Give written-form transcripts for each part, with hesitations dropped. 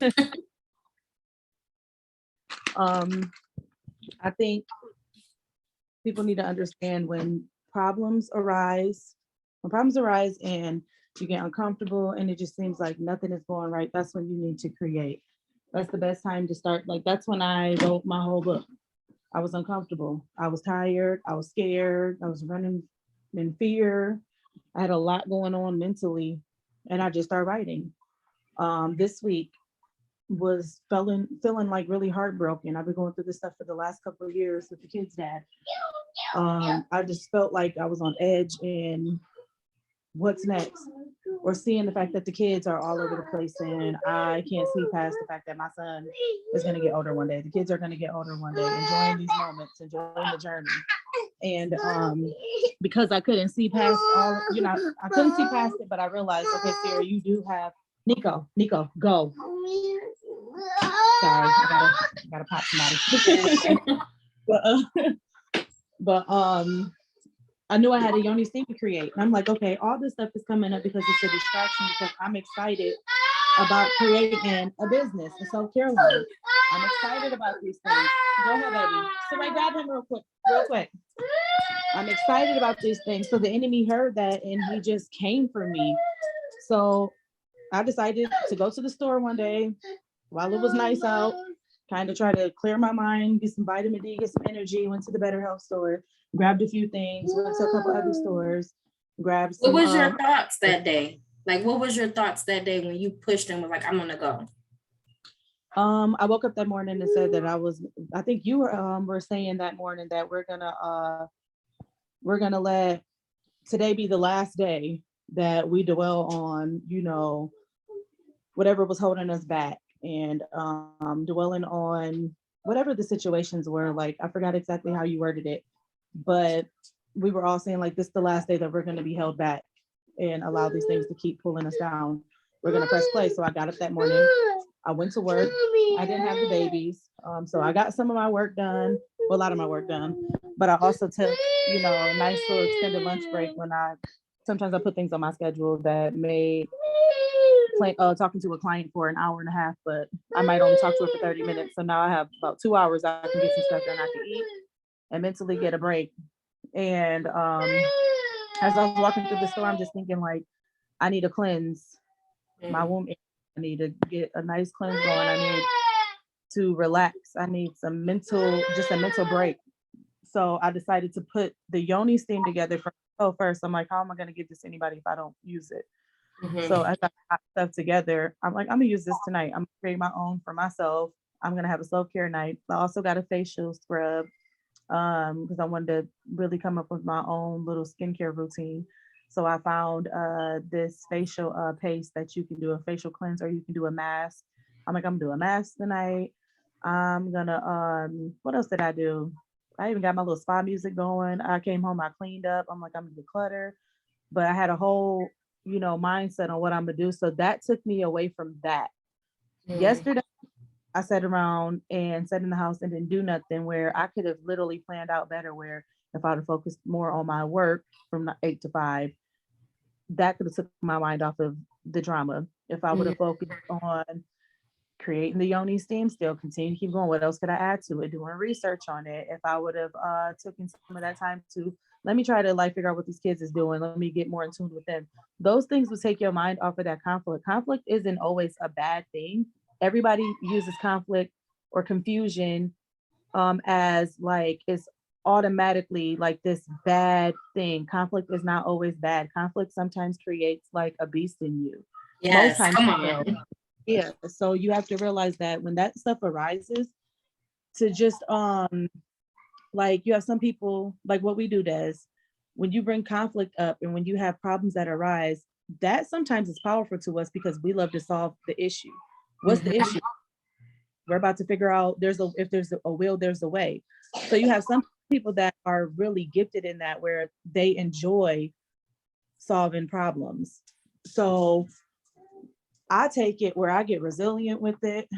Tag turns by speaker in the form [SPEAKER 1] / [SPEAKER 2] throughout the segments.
[SPEAKER 1] I think people need to understand when problems arise and you get uncomfortable and it just seems like nothing is going right, that's when you need to create. That's the best time to start. Like, that's when I wrote my whole book. I was uncomfortable. I was tired. I was scared. I was running in fear. I had a lot going on mentally, and I just started writing. This week was feeling like really heartbroken. I've been going through this stuff for the last couple of years with the kids' dad. I just felt like I was on edge and what's next? Or seeing the fact that the kids are all over the place and I can't see past the fact that my son is going to get older one day. The kids are going to get older one day, enjoying these moments, enjoying the journey. And because I couldn't see past I couldn't see past it, but I realized, okay, Sarah, you do have Nico, go. Sorry, I gotta pop somebody. but I knew I had a Yoni thing to create. And I'm like, okay, all this stuff is coming up because it's a distraction, because I'm excited about creating a business, a self-care line. I'm excited about these things. Go ahead, baby. Somebody grab him real quick. I'm excited about these things. So the enemy heard that and he just came for me. So I decided to go to the store one day while it was nice out, kind of try to clear my mind, get some vitamin D, get some energy, went to the Better Health store, grabbed a few things, went to a couple other stores, grabbed some.
[SPEAKER 2] What was your thoughts that day? Like, what was your thoughts that day when you pushed and was like, I'm gonna go?
[SPEAKER 1] I woke up that morning and said that I think you were saying that morning that we're gonna let today be the last day that we dwell on, whatever was holding us back, and dwelling on whatever the situations were. Like, I forgot exactly how you worded it, but we were all saying like, this is the last day that we're going to be held back and allow these things to keep pulling us down. We're going to press play. So I got up that morning. I went to work. I didn't have the babies. So I got some of my work done, a lot of my work done, but I also took, a nice little extended lunch break when sometimes I put things on my schedule that may talking to a client for an hour and a half, but I might only talk to her for 30 minutes. So now I have about 2 hours. I can get some stuff done. I can eat and mentally get a break. And as I was walking through the store, I'm just thinking like, I need to cleanse my womb. I need to get a nice cleanse going. I need to relax. I need a mental break. So I decided to put the Yoni steam together first. I'm like, how am I going to give this to anybody if I don't use it? Mm-hmm. So as I got stuff together, I'm like, I'm gonna use this tonight. I'm gonna create my own for myself. I'm gonna have a self-care night. I also got a facial scrub because I wanted to really come up with my own little skincare routine. So I found this facial paste that you can do a facial cleanse, or you can do a mask. I'm like, I'm gonna do a mask tonight. I'm gonna what else did I do? I even got my little spa music going. I came home, I cleaned up. I'm like, I'm gonna declutter. But I had a whole mindset on what I'm gonna do. So that took me away from that. Yesterday, I sat around and sat in the house and didn't do nothing, where I could have literally planned out better, where if I'd have focused more on my work from 8 to 5, that could have took my mind off of the drama. If I would have focused on creating the Yoni steam, still continue to keep going. What else could I add to it? Doing research on it. If I would have taken some of that time to let me try to figure out what these kids is doing. Let me get more in tune with them. Those things will take your mind off of that conflict. Conflict isn't always a bad thing. Everybody uses conflict or confusion as it's automatically this bad thing. Conflict is not always bad. Conflict sometimes creates a beast in you.
[SPEAKER 2] Yes, most times.
[SPEAKER 1] Yeah. So you have to realize that when that stuff arises, to just you have some people, like what we do, Des, when you bring conflict up and when you have problems that arise, that sometimes is powerful to us because we love to solve the issue. What's the issue? We're about to figure out if there's a will, there's a way. So you have some people that are really gifted in that, where they enjoy solving problems. So I take it where I get resilient with it,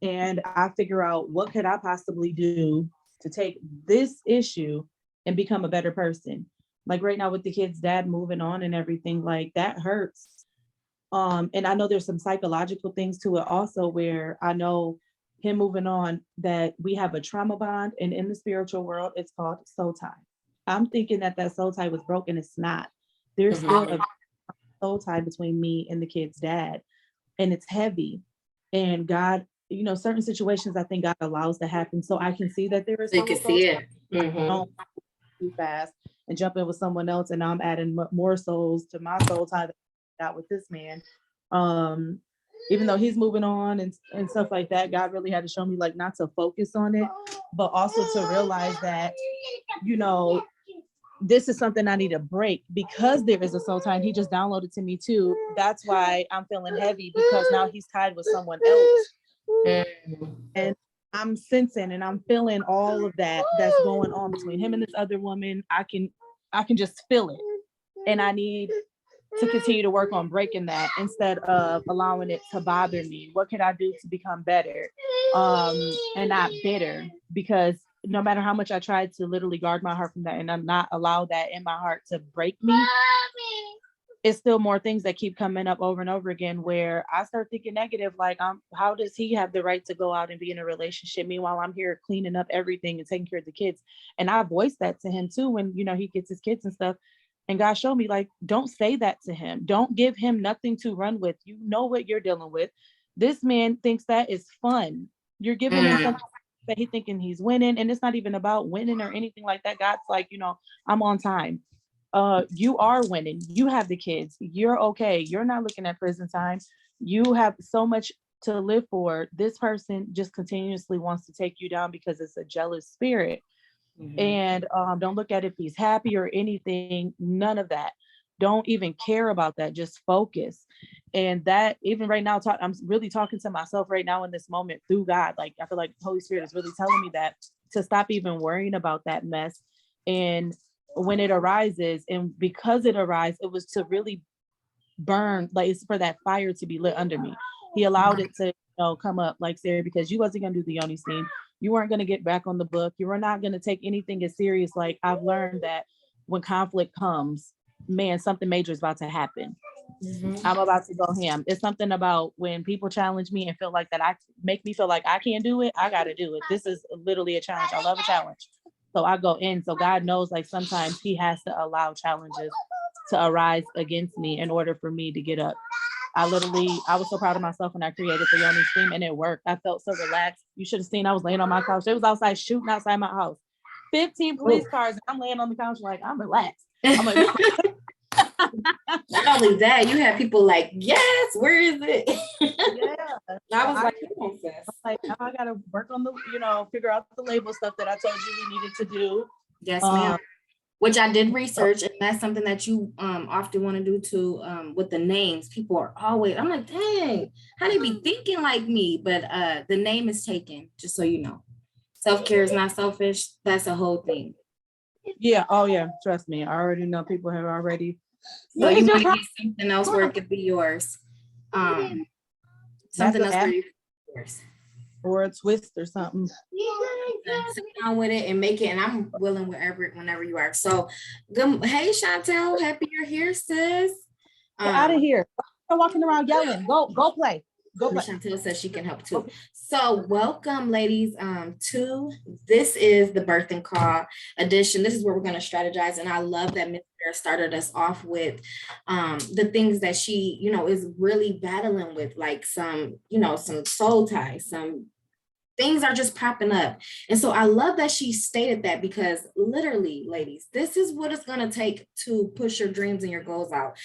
[SPEAKER 1] and I figure out what could I possibly do to take this issue and become a better person. Like right now with the kids' dad moving on and everything, that hurts. And I know there's some psychological things to it also, where I know him moving on, that we have a trauma bond, and in the spiritual world, it's called soul tie. I'm thinking that that soul tie was broken. It's not. There's still a soul tie between me and the kid's dad, and it's heavy. And God, certain situations I think God allows to happen so I can see that there is
[SPEAKER 2] So you can
[SPEAKER 1] soul
[SPEAKER 2] see
[SPEAKER 1] tie.
[SPEAKER 2] it. Mm-hmm.
[SPEAKER 1] Don't too fast and jump in with someone else, and now I'm adding more souls to my soul tie that I got with this man. Even though he's moving on and stuff like that, God really had to show me like not to focus on it, but also to realize that, this is something I need to break, because there is a soul tie. And he just downloaded to me too. That's why I'm feeling heavy, because now he's tied with someone else. And I'm sensing and I'm feeling all of that that's going on between him and this other woman. I can just feel it. And I need to continue to work on breaking that instead of allowing it to bother me. What can I do to become better? And not bitter, because no matter how much I tried to literally guard my heart from that and I'm not allow that in my heart to break me, it's still more things that keep coming up over and over again, where I start thinking negative, like, how does he have the right to go out and be in a relationship? Meanwhile, I'm here cleaning up everything and taking care of the kids. And I voiced that to him too, when, he gets his kids and stuff. And God showed me, like, don't say that to him. Don't give him nothing to run with. You know what you're dealing with. This man thinks that is fun. You're giving him something that he's thinking he's winning. And it's not even about winning or anything like that. God's like, I'm on time. You are winning. You have the kids. You're okay. You're not looking at prison time. You have so much to live for. This person just continuously wants to take you down because it's a jealous spirit. And don't look at if he's happy or anything. None of that. Don't even care about that. Just focus. And that, even right now, I'm really talking to myself right now in this moment through God. Like, I feel like the Holy Spirit is really telling me that to stop even worrying about that mess. And when it arises, and because it arises, it was to really burn, like, it's for that fire to be lit under me. He allowed it to come up, like, Sarah, because you wasn't gonna do the Yoni scene. You weren't gonna get back on the book. You were not gonna take anything as serious. Like, I've learned that when conflict comes, man, something major is about to happen. I'm about to go ham. It's something about when people challenge me and feel like that, I make me feel like I can't do it. I gotta do it. This is literally a challenge. I love a challenge. So I go in. So God knows, like, sometimes he has to allow challenges to arise against me in order for me to get up. I was so proud of myself when I created the Yoni Stream, and it worked. I felt so relaxed. You should have seen, I was laying on my couch. It was outside shooting outside my house. 15 police cars. And I'm laying on the couch like, I'm relaxed. I'm like,
[SPEAKER 2] not only that, you have people like, yes, where is it?
[SPEAKER 1] Yeah.
[SPEAKER 2] I was
[SPEAKER 1] like, now I gotta work on the, figure out the label stuff that I told you we needed to do.
[SPEAKER 2] Yes, ma'am. Which I did research, and that's something that you often want to do too, with the names. People are always, I'm like, dang, how they be thinking like me? But the name is taken, just so you know. Self-care is not selfish. That's a whole thing.
[SPEAKER 1] Yeah. Oh yeah. Trust me. I already know people have already.
[SPEAKER 2] So you want to get something else where it could be yours. Something else where you could be yours.
[SPEAKER 1] Or a twist or something.
[SPEAKER 2] Sit down with it and make it, and I'm willing whenever you are. So good. Hey Chantel, happy you're here, sis.
[SPEAKER 1] Get out of here. I'm walking around yelling. Go play. Go play.
[SPEAKER 2] Chantel says she can help too. Okay. So welcome, ladies, to this is the Birthing Call edition. This is where we're going to strategize. And I love that Miss Sarah started us off with the things that she, is really battling with, like some soul ties, some things are just popping up. And so I love that she stated that, because literally, ladies, this is what it's going to take to push your dreams and your goals out.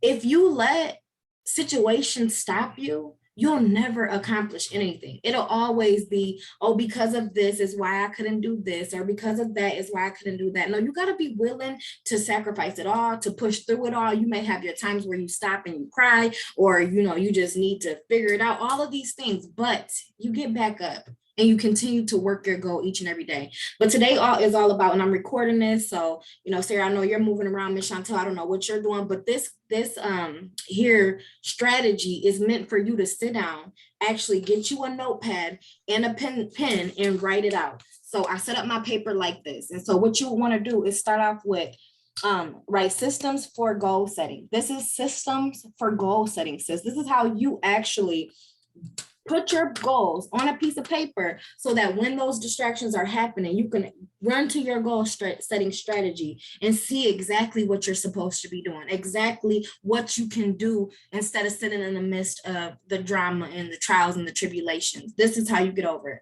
[SPEAKER 2] If you let situations stop you, you'll never accomplish anything. It'll always be, oh, because of this is why I couldn't do this, or because of that is why I couldn't do that. No, you got to be willing to sacrifice it all, to push through it all. You may have your times where you stop and you cry, or, you just need to figure it out, all of these things, but you get back up and you continue to work your goal each and every day. But today is all about, and I'm recording this, so, Sarah, I know you're moving around, Miss Chantel, I don't know what you're doing, but this here strategy is meant for you to sit down, actually get you a notepad and a pen and write it out. So I set up my paper like this. And so what you want to do is start off with Right, systems for goal setting. This is systems for goal setting, sis. This is how you actually put your goals on a piece of paper so that when those distractions are happening, you can run to your goal setting strategy and see exactly what you're supposed to be doing, exactly what you can do instead of sitting in the midst of the drama and the trials and the tribulations. This is how you get over it.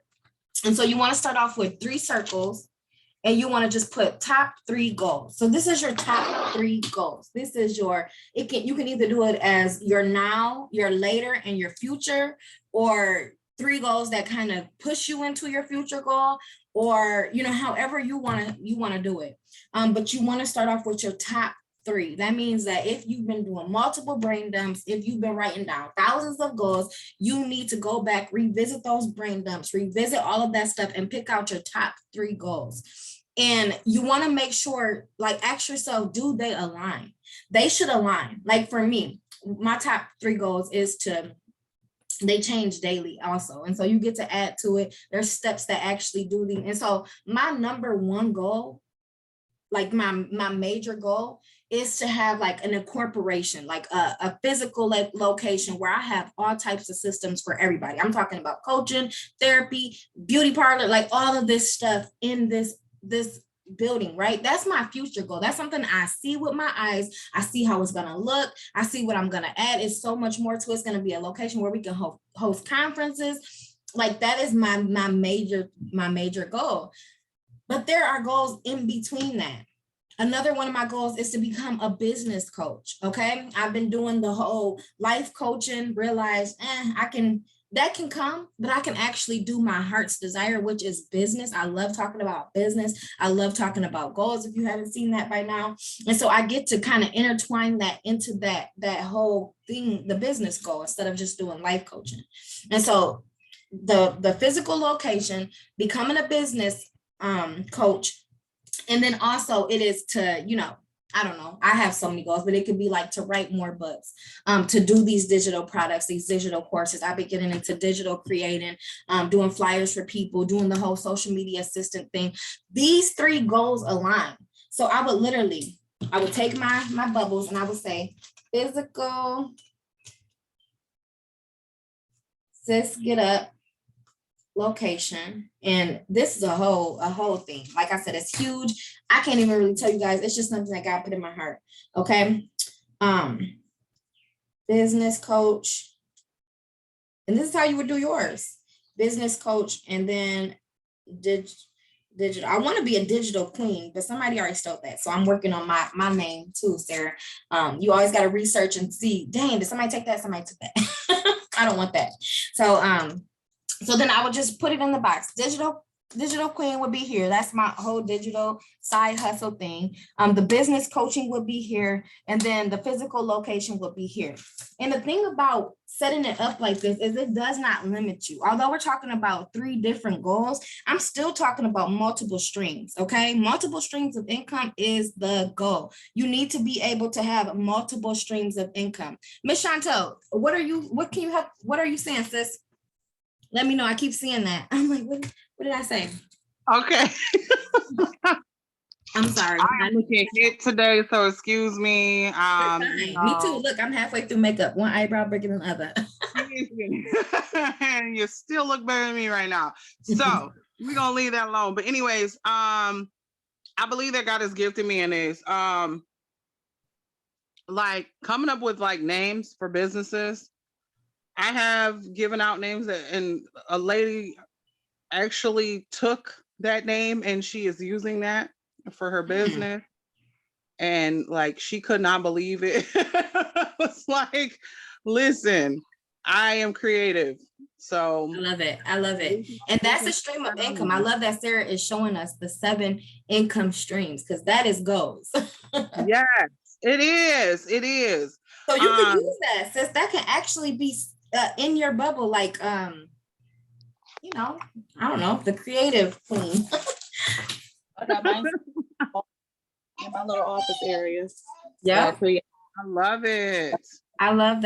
[SPEAKER 2] And so you want to start off with 3 circles, and you want to just put top 3 goals. So this is your top 3 goals. This is your, you can either do it as your now, your later, and your future, or 3 goals that kind of push you into your future goal, or, you know, however you want to do it. But you want to start off with your top 3. That means that if you've been doing multiple brain dumps, if you've been writing down thousands of goals, you need to go back, revisit those brain dumps, revisit all of that stuff, and pick out your top 3 goals. And you want to make sure, like, ask yourself, do they align? They should align. Like for me, my top 3 goals is they change daily also. And so you get to add to it. There's steps that actually do them. And so my number 1 goal, like my major goal, is to have like an incorporation, like a physical location where I have all types of systems for everybody. I'm talking about coaching, therapy, beauty parlor, like all of this stuff in this building, right? That's my future goal. That's something I see with my eyes. I see how it's going to look. I see what I'm going to add. It's so much more to it. It's going to be a location where we can host conferences. Like that is my major goal. But there are goals in between that. Another one of my goals is to become a business coach. Okay. I've been doing the whole life coaching, realized that can come, but I can actually do my heart's desire, which is business. I love talking about business. I love talking about goals, if you haven't seen that by now. And so I get to kind of intertwine that into that whole thing, the business goal, instead of just doing life coaching. And so the physical location, becoming a business coach, and then also it is to, you know, I don't know, I have so many goals, but it could be like to write more books, to do these digital products, these digital courses. I've been getting into digital creating, doing flyers for people, doing the whole social media assistant thing. These 3 goals align. So I would take my bubbles and I would say physical, sis, get up, location. And this is a whole thing. Like I said, it's huge. I can't even really tell you guys. It's just something that God put in my heart. Okay. Business coach. And this is how you would do yours. Business coach, and then digital. I want to be a digital queen, but somebody already stole that. So I'm working on my name too, Sarah. You always got to research and see, dang, did somebody take that? Somebody took that. I don't want that. So then I would just put it in the box. Digital queen would be here. That's my whole digital side hustle thing. The business coaching would be here. And then the physical location would be here. And the thing about setting it up like this is it does not limit you. Although we're talking about 3 different goals, I'm still talking about multiple streams, okay? Multiple streams of income is the goal. You need to be able to have multiple streams of income. Miss Chantel, what are you saying, sis? Let me know. I keep seeing that. I'm like, what did I say?
[SPEAKER 3] Okay.
[SPEAKER 2] I'm sorry.
[SPEAKER 3] I'm looking hit today, so excuse me.
[SPEAKER 2] Me too. Look, I'm halfway through makeup. One eyebrow bigger than the other.
[SPEAKER 3] And you still look better than me right now. So we're gonna leave that alone. But anyways, I believe that God has gifted me in this. Like coming up with like names for businesses. I have given out names and a lady actually took that name and she is using that for her business. And like, she could not believe it. I was like, listen, I am creative. So
[SPEAKER 2] I love it. And that's a stream of income. I love that Sarah is showing us the 7 income streams, because that is goals.
[SPEAKER 3] Yes, it is.
[SPEAKER 2] So you can use that, sis. That can actually be in your bubble, like you know, I don't know, the creative queen.
[SPEAKER 1] I got mine in my little office areas.
[SPEAKER 2] Yeah,
[SPEAKER 3] I love it.
[SPEAKER 2] I love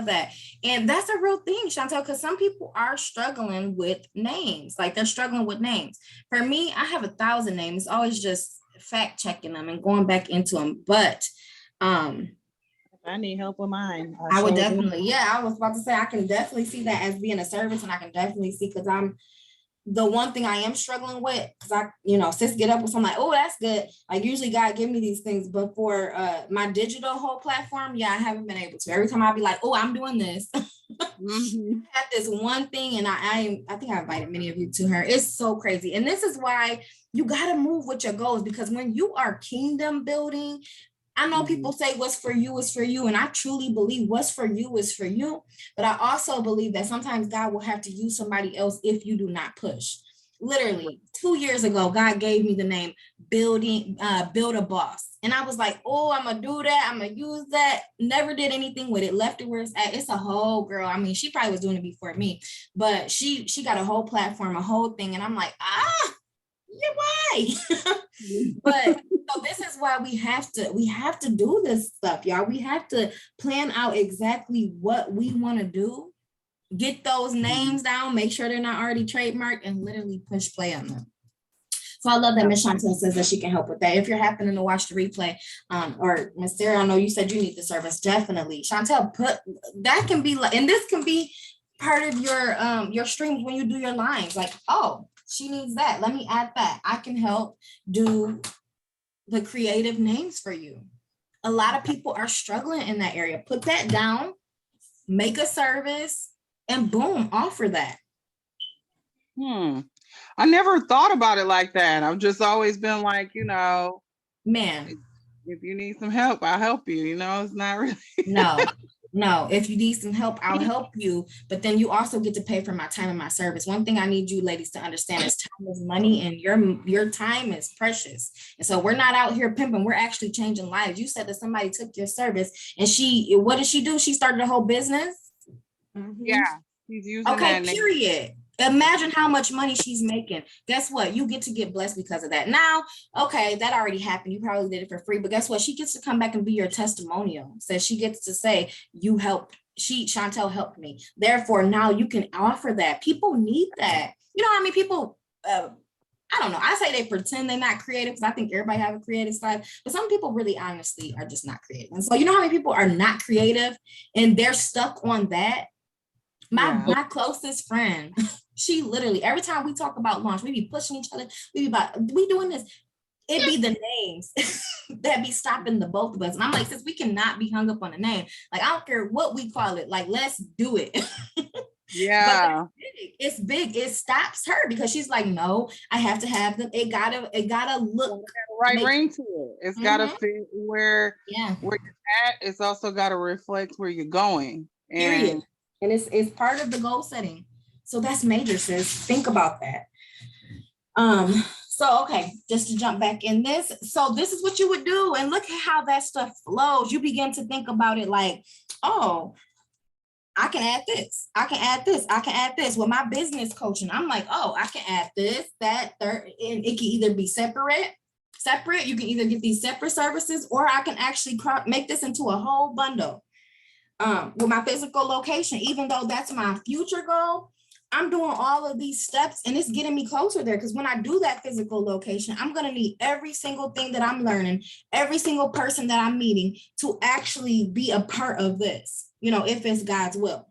[SPEAKER 2] that. And that's a real thing, Chantel, because some people are struggling with names. Like they're struggling with names. For me, I have 1,000 names. It's always just fact checking them and going back into them. But
[SPEAKER 1] If I need help with mine,
[SPEAKER 2] I would
[SPEAKER 1] sure do.
[SPEAKER 2] definitely, I was about to say, I can definitely see that as being a service, and I can definitely see, because I'm the one thing I am struggling with, because sis get up with something like, oh, that's good. Like usually God give me these things, but for my digital whole platform, I haven't been able to. Every time I'll be like, oh, I'm doing this.
[SPEAKER 3] Mhm.
[SPEAKER 2] I had this one thing, and I think I invited many of you to her. It's so crazy. And this is why you got to move with your goals, because when you are kingdom building, I know people say what's for you is for you, and I truly believe what's for you is for you. But I also believe that sometimes God will have to use somebody else if you do not push. Literally 2 years ago, God gave me the name Build a Boss. And I was like, oh, I'm gonna do that. I'm gonna use that. Never did anything with it, left it where it's at. It's a whole girl. I mean, she probably was doing it before me, but she got a whole platform, a whole thing. And I'm like, yeah, why? But so this is why we have to do this stuff, y'all. We have to plan out exactly what we want to do, get those names down, make sure they're not already trademarked, and literally push play on them. So I love that Miss Chantel says that she can help with that. If you're happening to watch the replay, or Miss Sarah, I know you said you need the service. Definitely, Chantel, that can be, and this can be part of your streams when you do your lines. Like, oh, she needs that. Let me add that. I can help do the creative names for you. A lot of people are struggling in that area. Put that down, make a service, and boom, offer that.
[SPEAKER 3] I never thought about it like that. I've just always been like,
[SPEAKER 2] man,
[SPEAKER 3] if you need some help, I'll help you. It's not really.
[SPEAKER 2] No, if you need some help, I'll help you. But then you also get to pay for my time and my service. One thing I need you ladies to understand is time is money, and your time is precious. And so we're not out here pimping. We're actually changing lives. You said that somebody took your service, and what did she do? She started a whole business.
[SPEAKER 3] Yeah, she's using
[SPEAKER 2] okay,
[SPEAKER 3] that
[SPEAKER 2] period. Imagine how much money she's making. Guess what? You get to get blessed because of that. Now, okay, that already happened. You probably did it for free, but guess what? She gets to come back and be your testimonial. So she gets to say, you helped. Chantel helped me. Therefore, now you can offer that. People need that. You know how many people, I don't know. I say they pretend they're not creative, because I think everybody have a creative side, but some people really honestly are just not creative. And so you know how many people are not creative and they're stuck on that? My closest friend, she literally, every time we talk about launch, we be pushing each other, we doing this. It be the names that be stopping the both of us. And I'm like, since we cannot be hung up on the name, like, I don't care what we call it, like, let's do it.
[SPEAKER 3] Yeah.
[SPEAKER 2] But it's big. It stops her because she's like, no, I have to have them. It gotta look
[SPEAKER 3] right ring to it. It's gotta fit where
[SPEAKER 2] you're
[SPEAKER 3] at. It's also gotta reflect where you're going.
[SPEAKER 2] Period. And it's part of the goal setting. So that's major, sis. Think about that. So okay, just to jump back in this. So this is what you would do. And look at how that stuff flows. You begin to think about it like, oh, I can add this. I can add this. I can add this. With my business coaching, I'm like, oh, I can add this, that, third, and it can either be separate. You can either get these separate services, or I can actually make this into a whole bundle. With my physical location, even though that's my future goal, I'm doing all of these steps and it's getting me closer there. Because when I do that physical location, I'm going to need every single thing that I'm learning, every single person that I'm meeting to actually be a part of this, if it's God's will.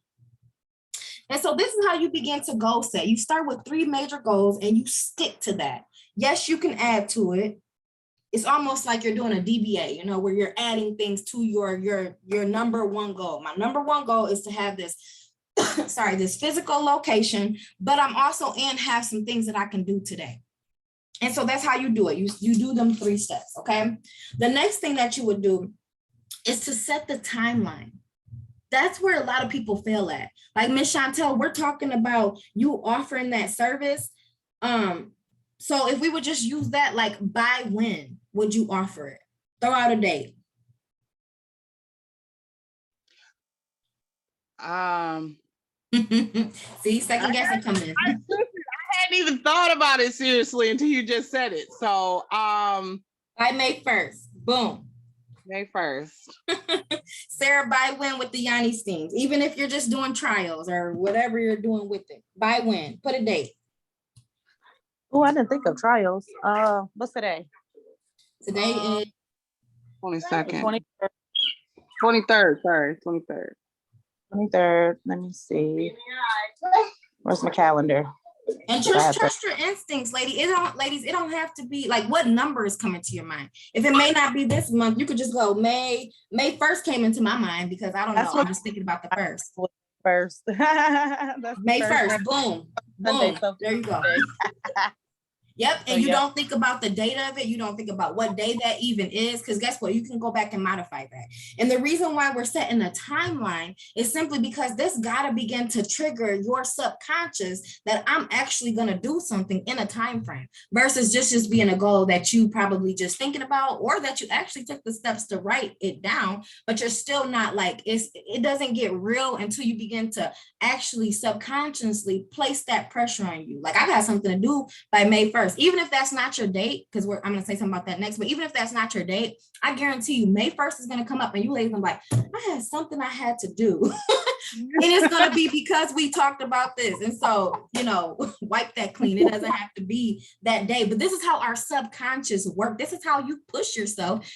[SPEAKER 2] And so this is how you begin to goal set. You start with 3 major goals and you stick to that. Yes, you can add to it. It's almost like you're doing a DBA, where you're adding things to your number one goal. My number one goal is to have this, this physical location, but I'm also have some things that I can do today. And so that's how you do it. You do them 3 steps, okay? The next thing that you would do is to set the timeline. That's where a lot of people fail at. Like Miss Chantel, we're talking about you offering that service. So if we would just use that, like, by when would you offer it? Throw out a date. See, second guessing coming in.
[SPEAKER 3] I hadn't even thought about it seriously until you just said it. So
[SPEAKER 2] by May 1st. Boom.
[SPEAKER 3] May 1st.
[SPEAKER 2] Sarah, by when with the Yanni schemes? Even if you're just doing trials or whatever you're doing with it. By when? Put a date.
[SPEAKER 1] Oh, I didn't think of trials. What's today?
[SPEAKER 2] Today is
[SPEAKER 3] 22nd.
[SPEAKER 1] 23rd.
[SPEAKER 3] 23rd, sorry, 23rd.
[SPEAKER 1] 23rd. Let me see. Where's my calendar?
[SPEAKER 2] and just trust your instincts, ladies. It don't have to be like what number is coming to your mind. If it may not be this month, you could just go May. May 1st came into my mind because I don't know. I'm just thinking about the first.
[SPEAKER 1] First. That's
[SPEAKER 2] May 1st. Boom.
[SPEAKER 1] Sunday,
[SPEAKER 2] Boom.
[SPEAKER 1] so
[SPEAKER 2] There you go. Yep. And you don't think about the date of it. You don't think about what day that even is. Because guess what? You can go back and modify that. And the reason why we're setting a timeline is simply because this got to begin to trigger your subconscious that I'm actually going to do something in a time frame versus just being a goal that you probably just thinking about or that you actually took the steps to write it down, but you're still not like it doesn't get real until you begin to actually subconsciously place that pressure on you. Like I got something to do by May 1st. Even if that's not your date, because I'm going to say something about that next, but even if that's not your date, I guarantee you May 1st is going to come up and you ladies are like, I had something I had to do. And it's going to be because we talked about this. And so, wipe that clean. It doesn't have to be that day, but this is how our subconscious work. This is how you push yourself.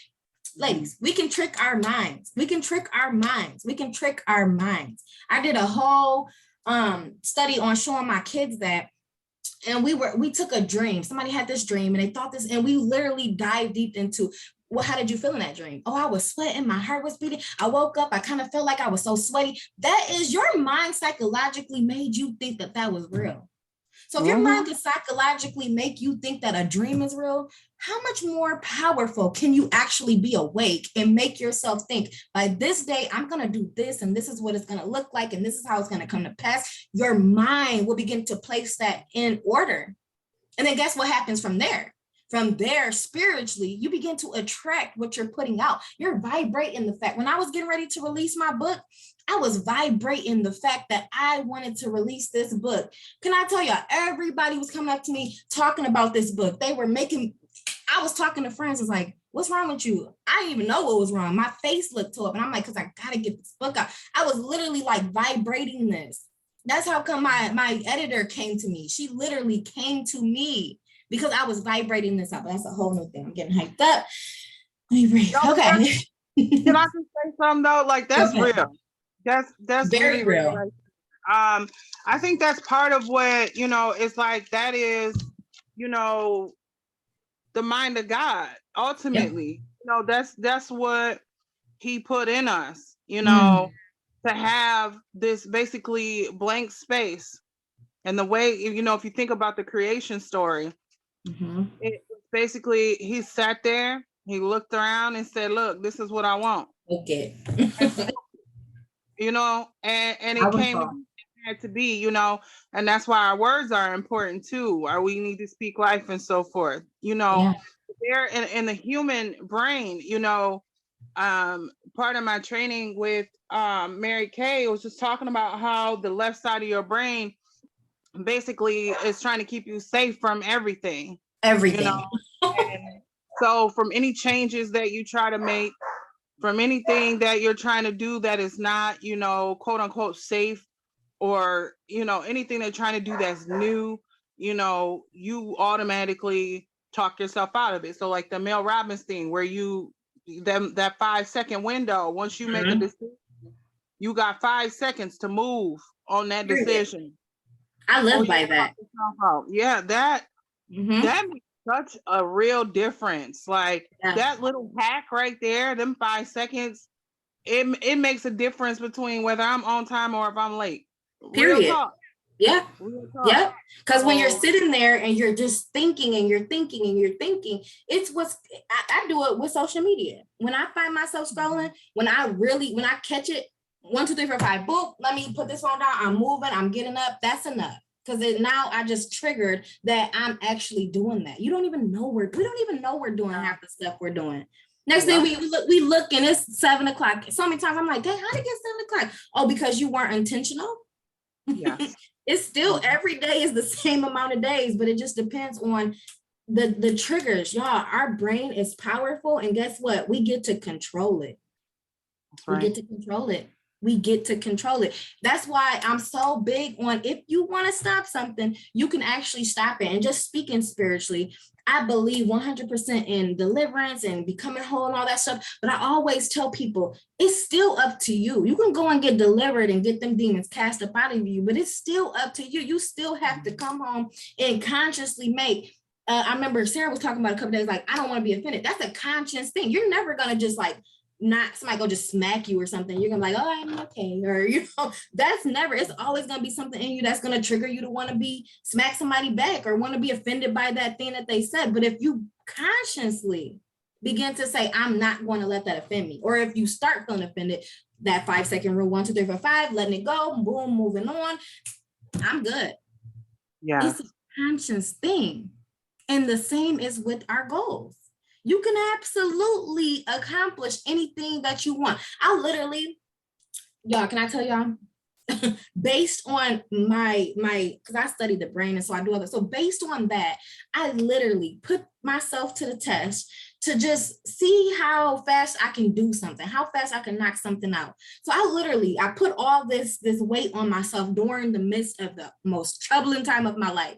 [SPEAKER 2] Ladies, we can trick our minds. We can trick our minds. We can trick our minds. I did a whole study on showing my kids that. And we took a dream. Somebody had this dream and they thought this, and we literally dived deep into, well, how did you feel in that dream? Oh, I was sweating. My heart was beating. I woke up. I kind of felt like I was so sweaty. That is your mind psychologically made you think that was real. So if your mind can psychologically make you think that a dream is real, how much more powerful can you actually be awake and make yourself think, by this day, I'm going to do this, and this is what it's going to look like, and this is how it's going to come to pass. Your mind will begin to place that in order. And then guess what happens from there? From there, spiritually, you begin to attract what you're putting out. You're vibrating the fact. When I was getting ready to release my book, I was vibrating the fact that I wanted to release this book. Can I tell y'all, everybody was coming up to me talking about this book. I was talking to friends, it's like, what's wrong with you? I didn't even know what was wrong. My face looked up and I'm like, because I got to get this book out. I was literally like vibrating this. That's how come my editor came to me. She literally came to me because I was vibrating this up. That's a whole new thing. I'm getting hyped up. Let me breathe. Okay.
[SPEAKER 3] Can I just say something though? Like that's real. That's
[SPEAKER 2] very
[SPEAKER 3] really
[SPEAKER 2] real.
[SPEAKER 3] Like, I think that's part of what, it's like that is, the mind of God, ultimately. That's what he put in us, to have this basically blank space. And the way, if you think about the creation story, it basically, he sat there, he looked around and said, look, this is what I want.
[SPEAKER 2] Okay.
[SPEAKER 3] And it had to be, and that's why our words are important too, or we need to speak life and so forth, They're in the human brain, part of my training with Mary Kay was just talking about how the left side of your brain basically is trying to keep you safe from everything. So from any changes that you try to make, from anything that you're trying to do that is not, quote unquote safe, or, anything they're trying to do that's new, you automatically talk yourself out of it. So like the Mel Robbins thing where that 5-second window, once you make a decision, you got 5 seconds to move on that decision.
[SPEAKER 2] I live by that.
[SPEAKER 3] Yeah, that makes such a real difference. Like that little hack right there, them 5 seconds, it makes a difference between whether I'm on time or if I'm late.
[SPEAKER 2] Period.
[SPEAKER 3] Real talk.
[SPEAKER 2] Yeah. Yeah. Because when you're sitting there and you're just thinking and you're thinking and you're thinking, it's I do it with social media. When I find myself scrolling, when I catch it, 1, 2, 3, 4, 5, boom, let me put this phone down. I'm moving, I'm getting up. That's enough. Because now I just triggered that I'm actually doing that. We don't even know we're doing half the stuff we're doing. Next thing we look and it's 7 o'clock. So many times I'm like, dang, how did it get 7 o'clock? Oh, because you weren't intentional.
[SPEAKER 3] Yes.
[SPEAKER 2] It's still every day is the same amount of days, but it just depends on the triggers. Y'all, our brain is powerful, and guess what? We get to control it. We get to control it. That's why I'm so big on, if you want to stop something, you can actually stop it. And just speaking spiritually, I believe 100% in deliverance and becoming whole and all that stuff. But I always tell people, it's still up to you. You can go and get delivered and get them demons cast up out of you, but it's still up to you. You still have to come home and consciously make. I remember Sarah was talking about a couple days, like, I don't want to be offended. That's a conscious thing. You're never going to just like, not somebody go just smack you or something. You're gonna be like, oh, I'm okay. Or, that's never, it's always gonna be something in you that's gonna trigger you to want to be smack somebody back or want to be offended by that thing that they said. But if you consciously begin to say, I'm not going to let that offend me, or if you start feeling offended, that 5-second rule, 1, 2, 3, 4, 5, letting it go, boom, moving on, I'm good.
[SPEAKER 3] Yeah.
[SPEAKER 2] It's a conscious thing. And the same is with our goals. You can absolutely accomplish anything that you want. I literally, y'all, can I tell y'all? Based on my, because I study the brain and so I do other. So based on that, I literally put myself to the test to just see how fast I can do something, how fast I can knock something out. So I put all this weight on myself during the midst of the most troubling time of my life.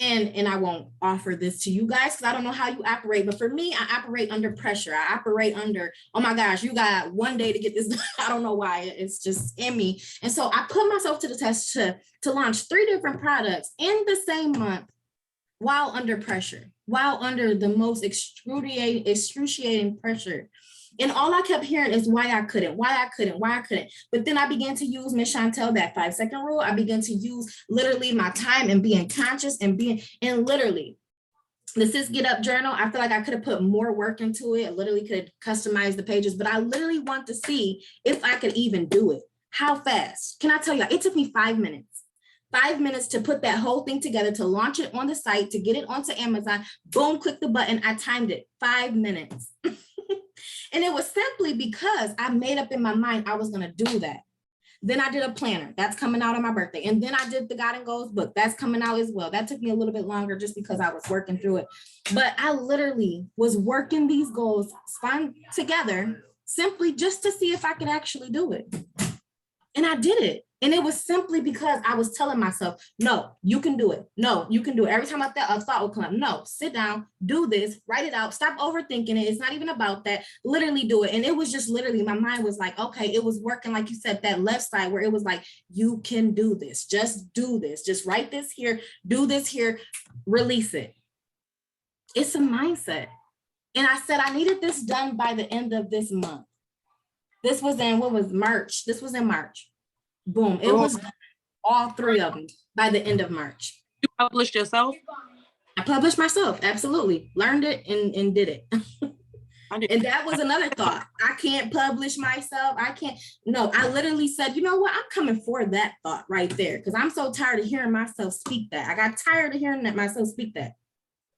[SPEAKER 2] And I won't offer this to you guys because I don't know how you operate, but for me, I operate under pressure. I operate under, oh my gosh, you got one day to get this done. I don't know why, it's just in me. And so I put myself to the test to launch 3 different products in the same month while under pressure, while under the most excruciating pressure. And all I kept hearing is why I couldn't. But then I began to use Miss Chantel, that 5-second rule. I began to use literally my time and being conscious and literally the Sis Get Up journal. I feel like I could have put more work into it. I literally could customize the pages, but I literally want to see if I could even do it. How fast? Can I tell you? It took me 5 minutes. 5 minutes to put that whole thing together, to launch it on the site, to get it onto Amazon. Boom, click the button. I timed it 5 minutes. And it was simply because I made up in my mind I was going to do that. Then I did a planner that's coming out on my birthday. And then I did the God and Goals book that's coming out as well. That took me a little bit longer just because I was working through it. But I literally was working these goals spun together simply just to see if I could actually do it. And I did it. And it was simply because I was telling myself, no, you can do it. No, you can do it. Every time a thought would come up, no, sit down, do this, write it out, stop overthinking it. It's not even about that. Literally do it. And it was just literally, my mind was like, okay, it was working, like you said, that left side where it was like, you can do this. Just do this. Just write this here, do this here, release it. It's a mindset. And I said, I needed this done by the end of this month. This was in, March? This was in March. Boom. It was all 3 of them by the end of March.
[SPEAKER 4] You published yourself?
[SPEAKER 2] I published myself. Absolutely. Learned it and did it. And that was another thought. I can't publish myself. I can't. No, I literally said, you know what? I'm coming for that thought right there because I'm so tired of hearing myself speak that. I got tired of hearing that myself speak that.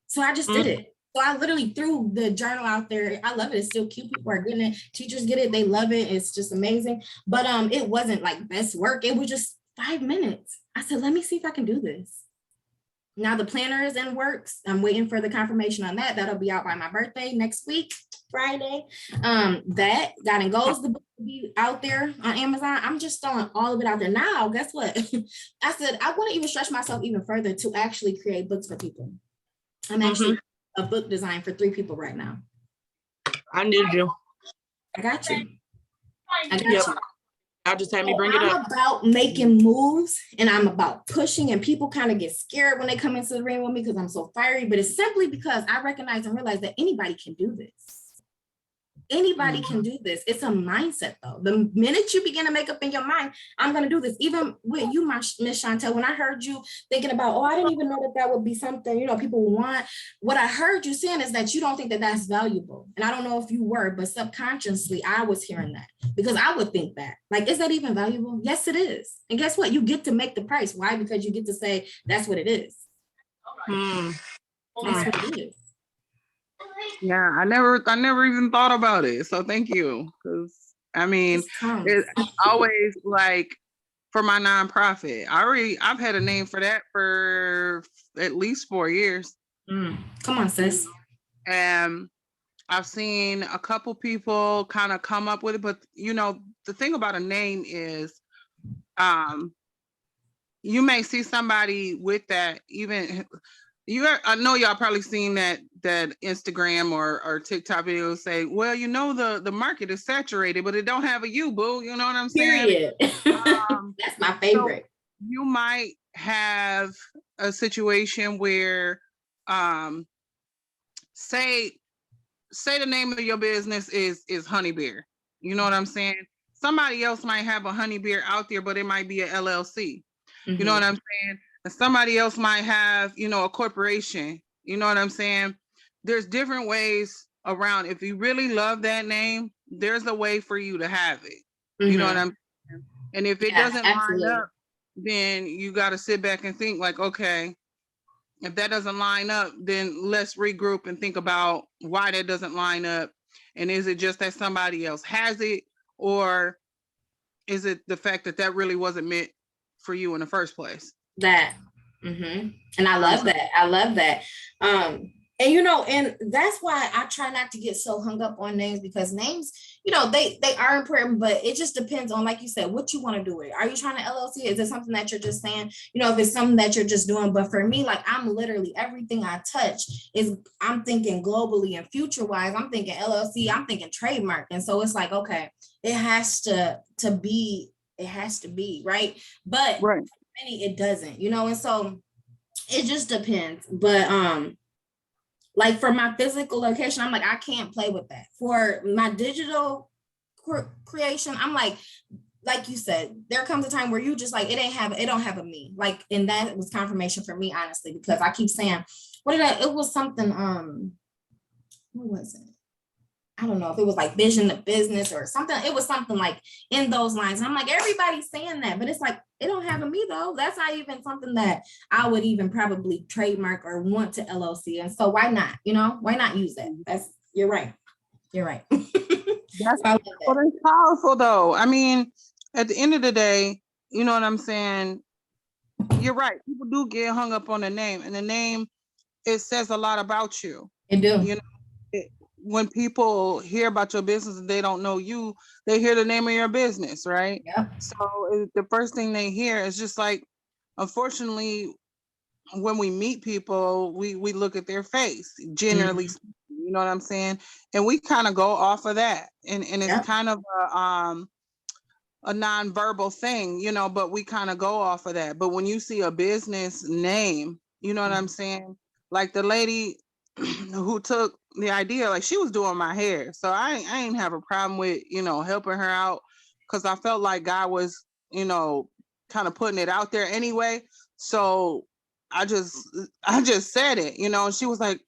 [SPEAKER 2] So I just did it. So I literally threw the journal out there. I love it. It's still cute. People are getting it. Teachers get it. They love it. It's just amazing. But it wasn't like best work. It was just 5 minutes. I said, let me see if I can do this. Now the planner is in works. I'm waiting for the confirmation on that. That'll be out by my birthday next week, Friday. That God and Goals, the book will be out there on Amazon. I'm just throwing all of it out there. Now, guess what? I said, I want to even stretch myself even further to actually create books for people. I'm actually a book design for 3 people right now.
[SPEAKER 4] I need you.
[SPEAKER 2] I got you. You.
[SPEAKER 4] I'll just have me bring it up.
[SPEAKER 2] I'm about making moves and I'm about pushing, and people kind of get scared when they come into the ring with me because I'm so fiery, but it's simply because I recognize and realize that anybody can do this. Anybody can do this. It's a mindset though. The minute you begin to make up in your mind, I'm going to do this. Even with you, Miss Chantel, when I heard you thinking about, I didn't even know that would be something, people want. What I heard you saying is that you don't think that that's valuable. And I don't know if you were, but subconsciously I was hearing that because I would think that, like, is that even valuable? Yes, it is. And guess what? You get to make the price. Why? Because you get to say, that's what it is. That's what it is.
[SPEAKER 3] Yeah, I never even thought about it. So thank you. Because it's always like for my nonprofit. I've had a name for that for at least 4 years.
[SPEAKER 2] Come on, sis.
[SPEAKER 3] And I've seen a couple people kind of come up with it, but the thing about a name is you may see somebody with that, even I know y'all probably seen that Instagram or TikTok video say, well, the market is saturated, but it don't have a you, boo. You know what I'm saying?
[SPEAKER 2] Period. That's my favorite.
[SPEAKER 3] So you might have a situation where say the name of your business is Honey Beer. You know what I'm saying? Somebody else might have a Honey Beer out there, but it might be a LLC. You know what I'm saying? And somebody else might have, a corporation. You know what I'm saying? There's different ways around. If you really love that name, there's a way for you to have it. You know what I'm saying? And if it doesn't line up, then you got to sit back and think like, okay, if that doesn't line up, then let's regroup and think about why that doesn't line up. And is it just that somebody else has it, or is it the fact that really wasn't meant for you in the first place?
[SPEAKER 2] That. And I love that. I love that. And that's why I try not to get so hung up on names, because names, they are important, but it just depends on, like you said, what you want to do with it. Are you trying to LLC? Is it something that you're just saying, if it's something that you're just doing? But for me, like, I'm literally, everything I touch I'm thinking globally and future wise. I'm thinking LLC, I'm thinking trademark. And so it's like, okay, it has to be, right. But
[SPEAKER 3] right.
[SPEAKER 2] Many, it doesn't, and so it just depends. But like for my physical location, I'm like, I can't play with that. For my digital creation, I'm like you said, there comes a time where you just like, it don't have a me. Like, and that was confirmation for me, honestly, because I keep saying, it was something, what was it? I don't know if it was like vision to business or something. It was something like in those lines. And I'm like, everybody's saying that, but it's like, it don't have a me though. That's not even something that I would even probably trademark or want to LLC. And so why not? Why not use that? You're right.
[SPEAKER 3] That's powerful though. I mean, at the end of the day, you know what I'm saying? You're right. People do get hung up on the name, and the name, it says a lot about you.
[SPEAKER 2] It do.
[SPEAKER 3] When people hear about your business and they don't know you, they hear the name of your business, right?
[SPEAKER 2] Yep.
[SPEAKER 3] So the first thing they hear is just like, unfortunately, when we meet people, we look at their face, generally, you know what I'm saying? And we kind of go off of that. And it's kind of a non-verbal thing, but we kind of go off of that. But when you see a business name, you know what I'm saying? Like the lady who took the idea, like, she was doing my hair. So I ain't have a problem with, helping her out, because I felt like God was, kind of putting it out there anyway. So I just said it, and she was like,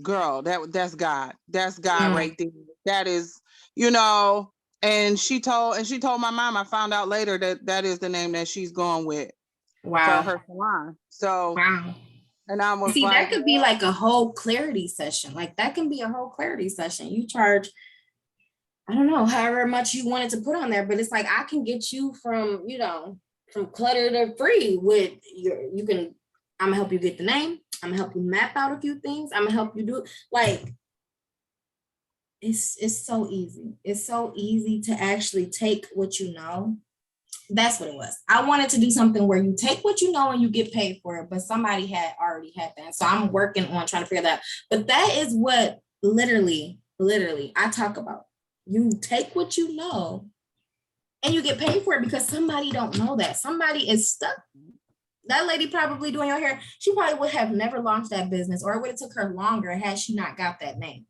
[SPEAKER 3] girl, that's God. That's God right there. That is, and she told my mom. I found out later that is the name that she's going with for her salon. So and I was
[SPEAKER 2] like, that could be like a whole clarity session. Like, that can be a whole clarity session. You charge, I don't know, however much you wanted to put on there, but it's like, I can get you from clutter to free with I'm gonna help you get the name. I'm gonna help you map out a few things. I'm gonna help you do it. Like, it's so easy. It's so easy to actually take what you know. That's what it was. I wanted to do something where you take what you know and you get paid for it, but somebody had already had that. So I'm working on trying to figure that out. But that is what literally I talk about. You take what you know and you get paid for it, because somebody don't know that. Somebody is stuck. That lady probably doing your hair, she probably would have never launched that business, or it would have took her longer had she not got that name.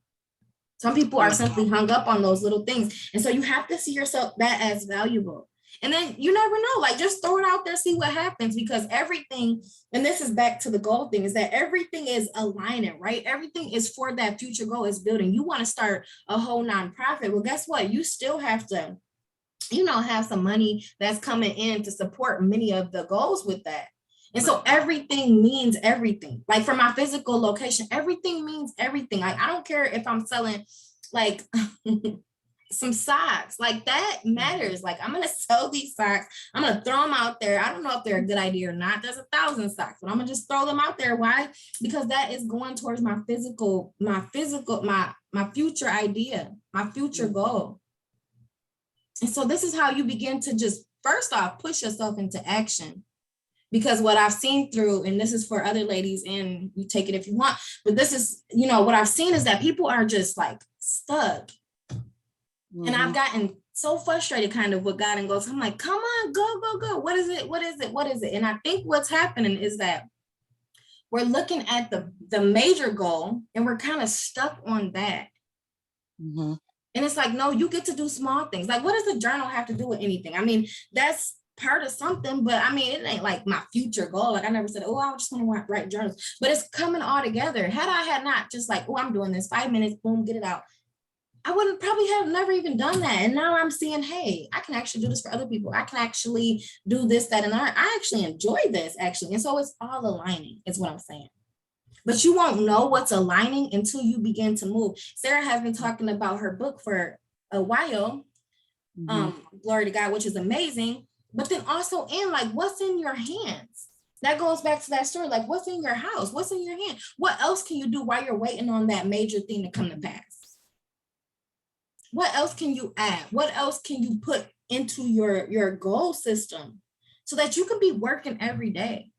[SPEAKER 2] Some people are simply hung up on those little things. And so you have to see yourself that as valuable. And then you never know, like, just throw it out there, see what happens, because everything, and this is back to the goal thing, is that everything is aligning, right? Everything is for that future goal, is building. You want to start a whole nonprofit. Well, guess what? You still have to, have some money that's coming in to support many of the goals with that. And so everything means everything. Like, for my physical location, everything means everything. Like, I don't care if I'm selling like some socks, like, that matters. Like, I'm gonna sell these socks, I'm gonna throw them out there. I don't know if they're a good idea or not. There's 1,000 socks, but I'm gonna just throw them out there. Why? Because that is going towards my future idea, my future goal. And so this is how you begin to just, first off, push yourself into action, Because what I've seen through, and this is for other ladies, and you take it if you want, but this is, you know, what I've seen is that people are just like stuck.
[SPEAKER 3] Mhm.
[SPEAKER 2] And I've gotten so frustrated kind of with God and goes, I'm like, come on, go, go, go. What is it? What is it? What is it? And I think what's happening is that we're looking at the major goal and we're kind of stuck on that.
[SPEAKER 3] Mhm.
[SPEAKER 2] And it's like, no, you get to do small things. Like, what does the journal have to do with anything? I mean, that's part of something, but I mean, it ain't like my future goal. Like, I never said, oh, I just want to write journals, but it's coming all together. Had I had not just like, oh, I'm doing this 5 minutes, boom, get it out, I wouldn't probably have never even done that. And now I'm seeing, hey, I can actually do this for other people. I can actually do this, that, and that. I actually enjoy this, actually. And so it's all aligning, is what I'm saying. But you won't know what's aligning until you begin to move. Sarah has been talking about her book for a while, Glory to God, which is amazing. But then also in like, what's in your hands? That goes back to that story. Like, what's in your house? What's in your hand? What else can you do while you're waiting on that major thing to come to pass? What else can you add? What else can you put into your goal system so that you can be working every day?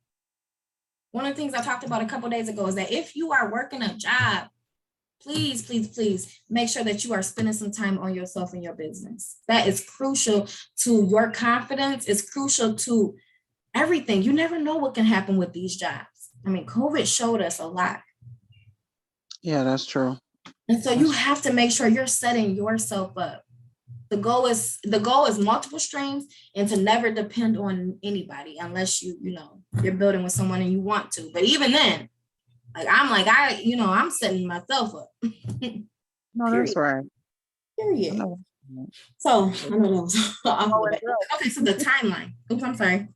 [SPEAKER 2] One of the things I talked about a couple days ago is that if you are working a job, please, please, please make sure that you are spending some time on yourself and your business. That is crucial to your confidence. It's crucial to everything. You never know what can happen with these jobs. I mean, COVID showed us a lot.
[SPEAKER 3] Yeah, that's true.
[SPEAKER 2] And so you have to make sure you're setting yourself up. The goal is multiple streams and to never depend on anybody unless you're building with someone and you want to. But even then, I'm setting myself up.
[SPEAKER 3] No, that's right.
[SPEAKER 2] Period. So I know that was off the back. Okay, so the timeline. Oops, I'm sorry.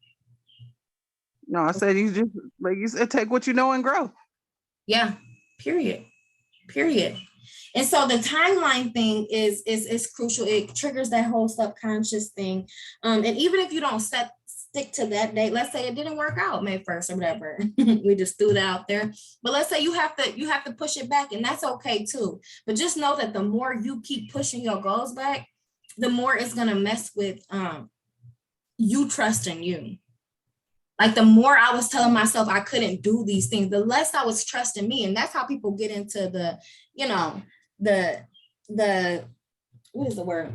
[SPEAKER 3] No, I said you just, like you said, take what you know and grow.
[SPEAKER 2] Yeah. Period. And so the timeline thing is crucial. It triggers that whole subconscious thing. And even if you don't stick to that date, let's say it didn't work out May 1st or whatever, we just threw that out there. But let's say you have to push it back, and that's okay too. But just know that the more you keep pushing your goals back, the more it's gonna mess with you trusting you. Like the more I was telling myself I couldn't do these things, the less I was trusting me. And that's how people get into the what is the word?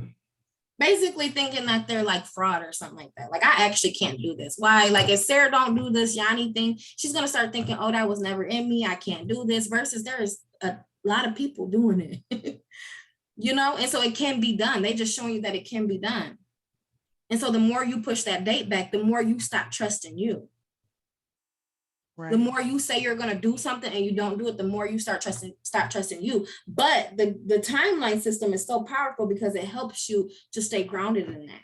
[SPEAKER 2] Basically thinking that they're like fraud or something like that. Like, I actually can't do this. Why? Like, if Sarah don't do this Yanni thing, she's going to start thinking, oh, that was never in me. I can't do this, versus there is a lot of people doing it, and so it can be done. They just showing you that it can be done. And so the more you push that date back, the more you stop trusting you. Right. The more you say you're going to do something and you don't do it, the more you stop trusting you. But the timeline system is so powerful because it helps you to stay grounded in that.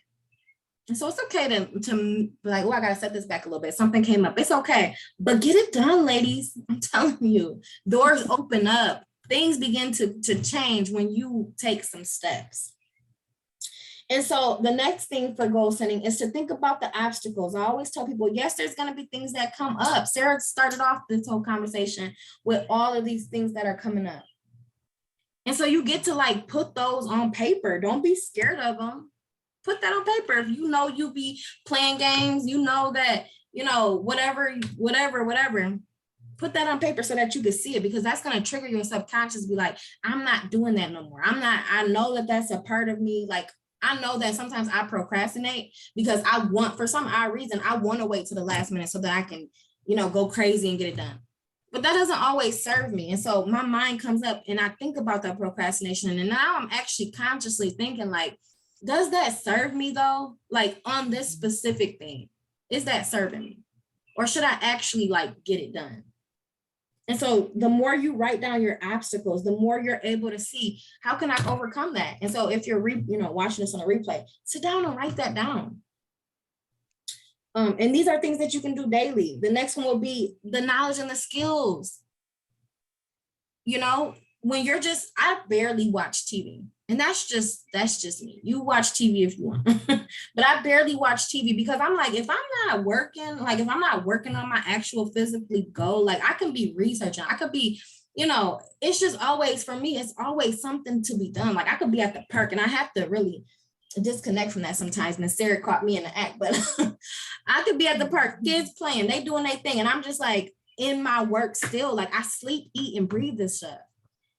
[SPEAKER 2] And so it's okay to be like, oh, I got to set this back a little bit. Something came up. It's okay. But get it done, ladies. I'm telling you, doors open up. Things begin to change when you take some steps. And so the next thing for goal setting is to think about the obstacles. I always tell people, yes, there's going to be things that come up. Sarah started off this whole conversation with all of these things that are coming up. And so you get to like put those on paper. Don't be scared of them. Put that on paper. If you be playing games, that, whatever. Put that on paper so that you can see it, because that's going to trigger your subconscious. Be like, I'm not doing that no more. I know that that's a part of me. Like, I know that sometimes I procrastinate because for some odd reason, I want to wait to the last minute so that I can, go crazy and get it done. But that doesn't always serve me. And so my mind comes up and I think about that procrastination. And now I'm actually consciously thinking, like, does that serve me though? Like, on this specific thing, is that serving me? Or should I actually like get it done? And so the more you write down your obstacles, the more you're able to see, how can I overcome that? And so if you're watching this on a replay, sit down and write that down. And these are things that you can do daily. The next one will be the knowledge and the skills. When I barely watch TV. And that's just me. You watch TV if you want. But I barely watch TV because I'm like, if I'm not working on my actual physically goal, like I can be researching. I could be, it's just always, for me, it's always something to be done. Like I could be at the park and I have to really disconnect from that sometimes. And Sarah caught me in the act, but I could be at the park, kids playing, they doing their thing, and I'm just like in my work still. Like I sleep, eat, and breathe this stuff.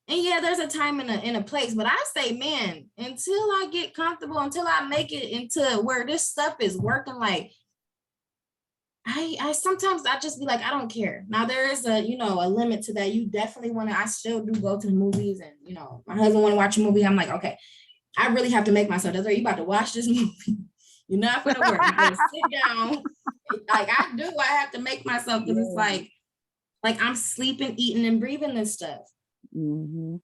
[SPEAKER 2] And yeah, there's a time and a place, but I say, man, until I get comfortable, until I make it into where this stuff is working, like I sometimes I just be like, I don't care. Now there is a, you know, a limit to that. You definitely want to, I still do go to the movies, and you know, my husband want to watch a movie. I'm like, okay, I really have to make myself, that's right, you about to watch this movie. You're not gonna work. You're gonna sit down. Like I have to make myself, because it's like I'm sleeping, eating, and breathing this stuff.
[SPEAKER 1] Mm-hmm.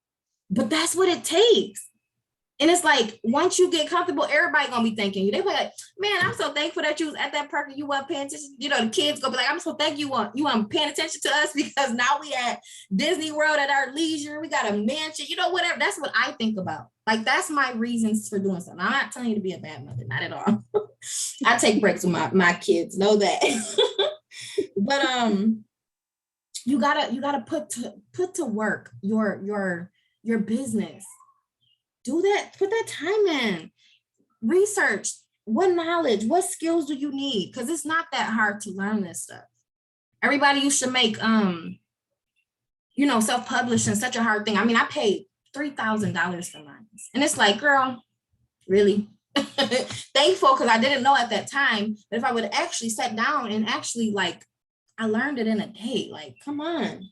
[SPEAKER 2] But that's what it takes. And it's like, once you get comfortable, everybody gonna be thanking you. They be like, man, I'm so thankful that you was at that park and you weren't paying attention. You know, the kids gonna be like, I'm so thankful you weren't paying attention to us, because now we at Disney World at our leisure. We got a mansion, you know, whatever. That's what I think about. Like, that's my reasons for doing something. I'm not telling you to be a bad mother, not at all. I take breaks with my kids, know that. But you gotta put to work your business. Do that, put that time in. Research what knowledge, what skills do you need? Because it's not that hard to learn this stuff. Everybody used to make you know, self-publishing such a hard thing. I mean, I paid $3,000 for mine. And it's like, girl, really? Thankful, because I didn't know at that time. But if I would have actually sat down and actually, like, I learned it in a day. Like, come on.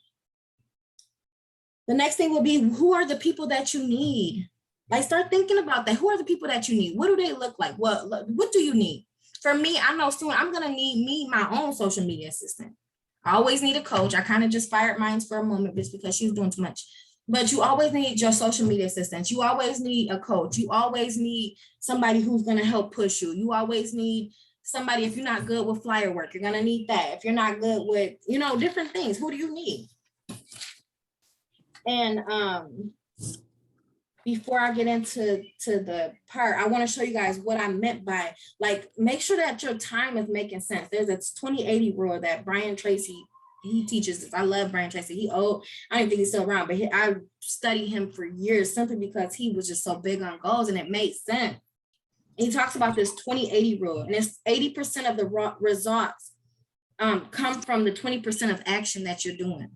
[SPEAKER 2] The next thing will be, who are the people that you need? Like, start thinking about that. Who are the people that you need? What do they look like? What do you need? For me, I know soon I'm gonna need my own social media assistant. I always need a coach. I kind of just fired mine for a moment just because she was doing too much. But you always need your social media assistant. You always need a coach. You always need somebody who's gonna help push you. You always need somebody, if you're not good with flyer work, you're gonna need that. If you're not good with, you know, different things, who do you need? And before I get into the part, I want to show you guys what I meant by, like, make sure that your time is making sense. There's a 20-80 rule that Brian Tracy, he teaches this. I love Brian Tracy. He old, I don't think he's still around, but I studied him for years simply because he was just so big on goals, and it made sense. He talks about this 20-80 rule, and it's 80% of the results come from the 20% of action that you're doing.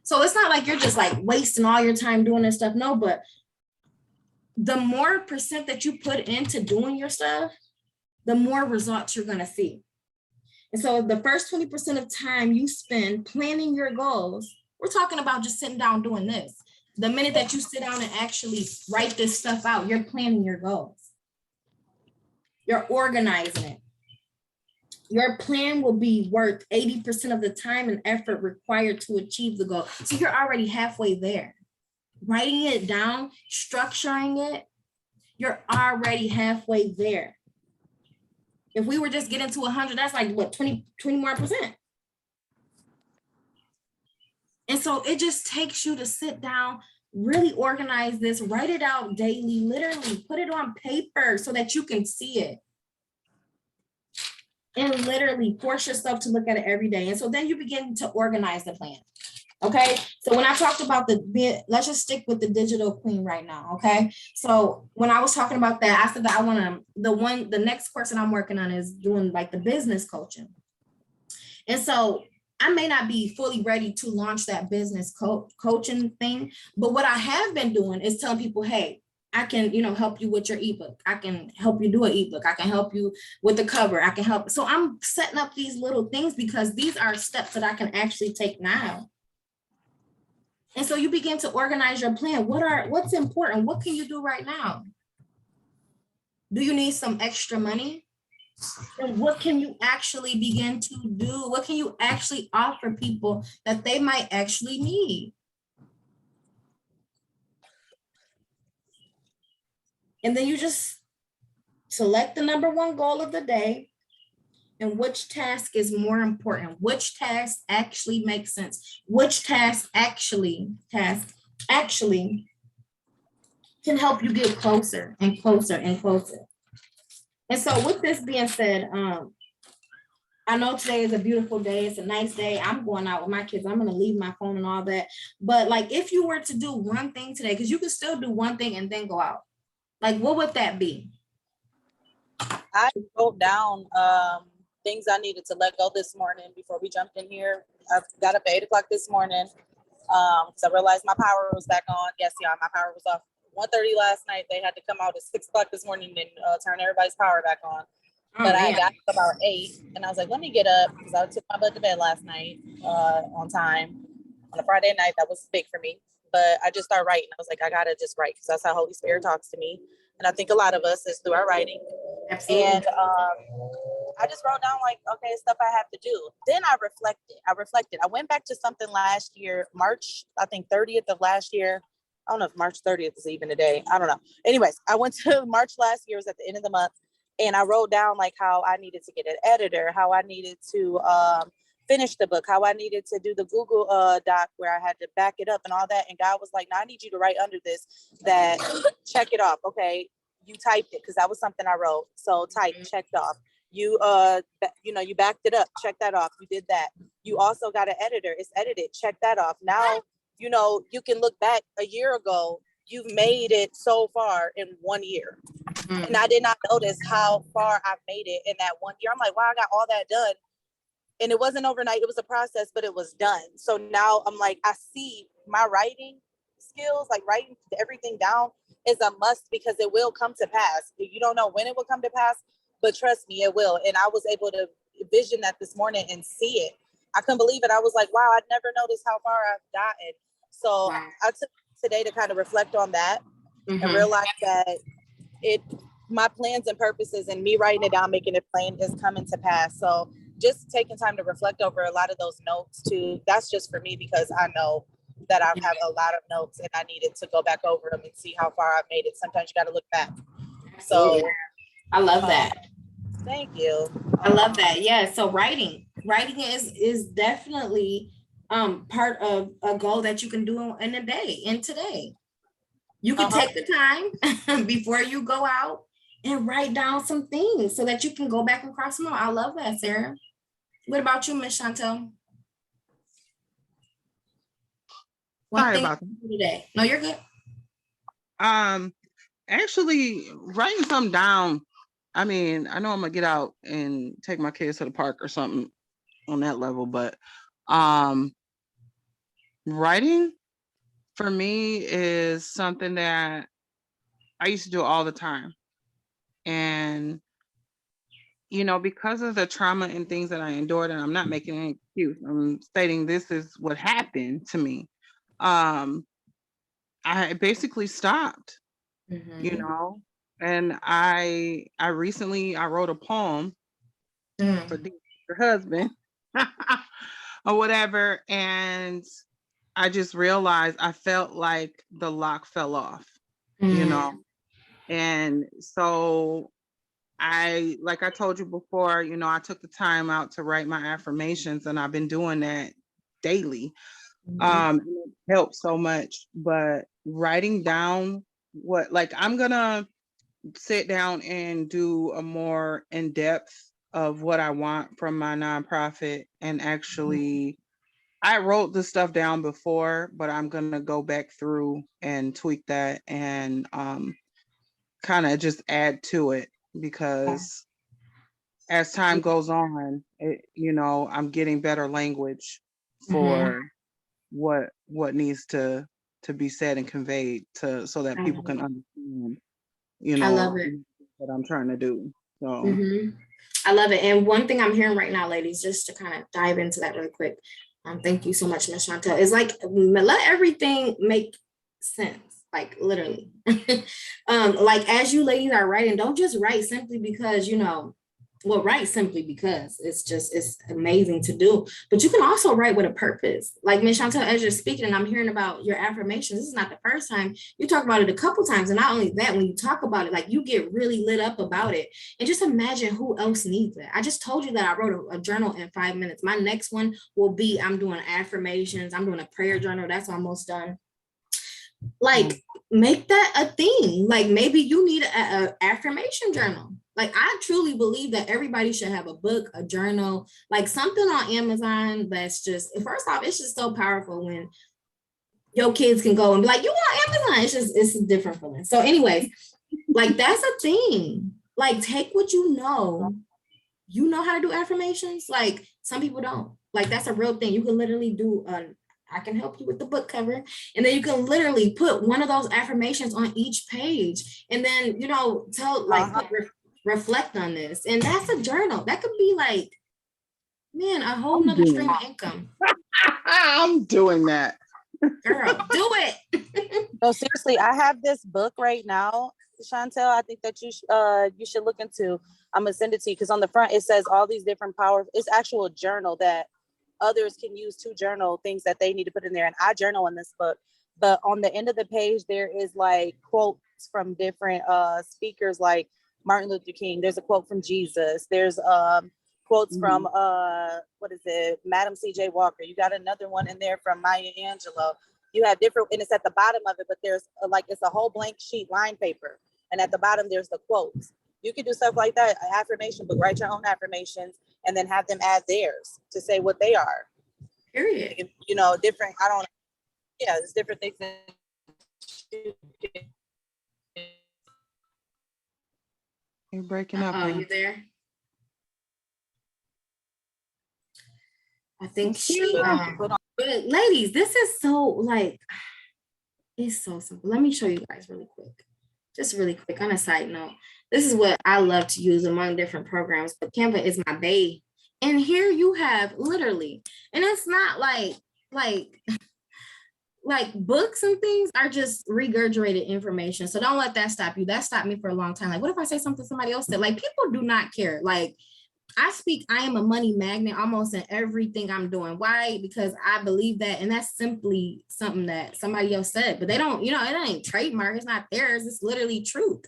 [SPEAKER 2] So it's not like you're just like wasting all your time doing this stuff. No, but the more percent that you put into doing your stuff, the more results you're going to see. And so the first 20% of time you spend planning your goals, we're talking about just sitting down doing this. The minute that you sit down and actually write this stuff out, you're planning your goals. You're organizing it. Your plan will be worth 80% of the time and effort required to achieve the goal. So you're already halfway there. Writing it down, structuring it, you're already halfway there. If we were just getting to 100, that's like what, 20 more percent. And so it just takes you to sit down, really organize this, write it out daily, literally put it on paper so that you can see it. And literally force yourself to look at it every day. And so then you begin to organize the plan. Okay, so when I talked about let's just stick with the digital queen right now. Okay, so when I was talking about that, I said that I want to, the next course that I'm working on is doing like the business coaching. And so I may not be fully ready to launch that business coaching thing, but what I have been doing is telling people, hey, I can, help you with your ebook. I can help you do an ebook. I can help you with the cover. I can help. So I'm setting up these little things because these are steps that I can actually take now. And so you begin to organize your plan. What's important? What can you do right now? Do you need some extra money? And what can you actually begin to do? What can you actually offer people that they might actually need? And then you just select the number one goal of the day and which task is more important, which task actually makes sense, which task actually can help you get closer and closer and closer. And so with this being said, I know today is a beautiful day. It's a nice day. I'm going out with my kids. I'm going to leave my phone and all that. But like, if you were to do one thing today, because you could still do one thing and then go out, like, what would that be?
[SPEAKER 5] I wrote down things I needed to let go this morning before we jumped in here. I got up at 8 o'clock this morning because I realized my power was back on. Yes, y'all, my power was off 1:30 last night. They had to come out at 6 o'clock this morning and turn everybody's power back on.
[SPEAKER 2] Oh,
[SPEAKER 5] But I
[SPEAKER 2] man.
[SPEAKER 5] got up about 8 and I was like, let me get up because I took my butt to bed last night on time. On a Friday night, that was big for me. But I just started writing. I was like, I gotta just write because that's how Holy Spirit talks to me. And I think a lot of us is through our writing.
[SPEAKER 2] Absolutely.
[SPEAKER 5] And I just wrote down like, okay, stuff I have to do. Then I reflected. I went back to something last year, March, I think 30th of last year. I don't know if March 30th is even a day. I don't know. Anyways, I went to March last year, it was at the end of the month. And I wrote down like how I needed to get an editor, how I needed to finish the book, how I needed to do the Google Doc where I had to back it up and all that. And God was like, no, I need you to write under this that check it off. Okay. You typed it because that was something I wrote. So type, checked off. You, you backed it up, check that off. You did that. You also got an editor. It's edited. Check that off. Now, you can look back a year ago. You've made it so far in 1 year. And I did not notice how far I've made it in that 1 year. I'm like, wow, I got all that done. And it wasn't overnight. It was a process, but it was done. So now I'm like, I see my writing skills, like writing everything down is a must because it will come to pass. You don't know when it will come to pass, but trust me, it will. And I was able to vision that this morning and see it. I couldn't believe it. I was like, wow, I never noticed how far I've gotten. So
[SPEAKER 2] Wow.
[SPEAKER 5] I took today to kind of reflect on that and realize that my plans and purposes and me writing it down, making it plain is coming to pass. So just taking time to reflect over a lot of those notes too. That's just for me because I know that I have a lot of notes and I needed to go back over them and see how far I've made it. Sometimes you got to look back. So
[SPEAKER 2] I love that.
[SPEAKER 5] Thank you.
[SPEAKER 2] I love that. Yeah. So writing is definitely part of a goal that you can do in a day, in today. You can take the time before you go out and write down some things so that you can go back and cross them out. I love that, Sarah. What about you, Miss Chantel?
[SPEAKER 3] Sorry about that.
[SPEAKER 2] Today. No, you're good.
[SPEAKER 3] Actually, writing something down. I mean, I know I'm gonna get out and take my kids to the park or something on that level, but writing for me is something that I used to do all the time. And because of the trauma and things that I endured, and I'm not making an excuse, I'm stating this is what happened to me. I basically stopped, and I recently wrote a poem for your husband or whatever, and I just realized I felt like the lock fell off, and so like I told you before, I took the time out to write my affirmations, and I've been doing that daily. And it helps so much, but writing down I'm gonna sit down and do a more in-depth of what I want from my nonprofit, and actually I wrote the stuff down before, but I'm gonna go back through and tweak that and kind of just add to it, because as time goes on, I'm getting better language for what needs to be said and conveyed so that people can understand,
[SPEAKER 2] I love it.
[SPEAKER 3] what I'm trying to do. So
[SPEAKER 2] I love it. And one thing I'm hearing right now, ladies, just to kind of dive into that really quick. Thank you so much, Ms. Chantel. Is like, let everything make sense, like literally. Like as you ladies are writing, don't just write simply because, write simply because it's amazing to do, but you can also write with a purpose. Like Ms. Chantel, as you're speaking and I'm hearing about your affirmations, this is not the first time you talk about it, a couple times. And not only that, when you talk about it, like you get really lit up about it. And just imagine who else needs it. I just told you that I wrote a journal in 5 minutes. My next one will be, I'm doing affirmations. I'm doing a prayer journal. That's almost done. Like make that a thing. Like maybe you need a affirmation journal. Like I truly believe that everybody should have a book, a journal, like something on Amazon that's just, first off, it's just so powerful when your kids can go and be like, you want Amazon? It's a different feeling. So anyways, like that's a thing. like take what you know how to do affirmations. Like some people don't. Like that's a real thing. You can literally do I can help you with the book cover. And then you can literally put one of those affirmations on each page. And then, you know, reflect on this. And that's a journal. That could be like, man, a whole nother stream of income.
[SPEAKER 3] I'm doing that.
[SPEAKER 2] Girl, do it.
[SPEAKER 5] No, seriously, I have this book right now, Chantel. I think that you should look into. I'm gonna send it to you because on the front it says all these different it's actual journal that others can use to journal things that they need to put in there. And I journal in this book, but on the end of the page, there is like quotes from different speakers like Martin Luther King. There's a quote from Jesus. There's quotes from what is it, Madam C.J. Walker. You got another one in there from Maya Angelou. You have different, and it's at the bottom of it, but there's it's a whole blank sheet line paper. And at the bottom, there's the quotes. You can do stuff like that, an affirmation book, write your own affirmations, and then have them add theirs to say what they are.
[SPEAKER 2] Period.
[SPEAKER 5] You know, different, there's different things that
[SPEAKER 3] You're breaking up.
[SPEAKER 2] Are you there? I think but ladies, this is so like, it's so simple. Let me show you guys really quick. Just really quick on a side note. This is what I love to use among different programs, but Canva is my bae. And here you have literally, and it's not like books and things are just regurgitated information. So don't let that stop you. That stopped me for a long time. Like, what if I say something somebody else said? Like, people do not care. Like, I am a money magnet almost in everything I'm doing. Why? Because I believe that, and that's simply something that somebody else said, but they don't, it ain't trademark, it's not theirs, it's literally truth.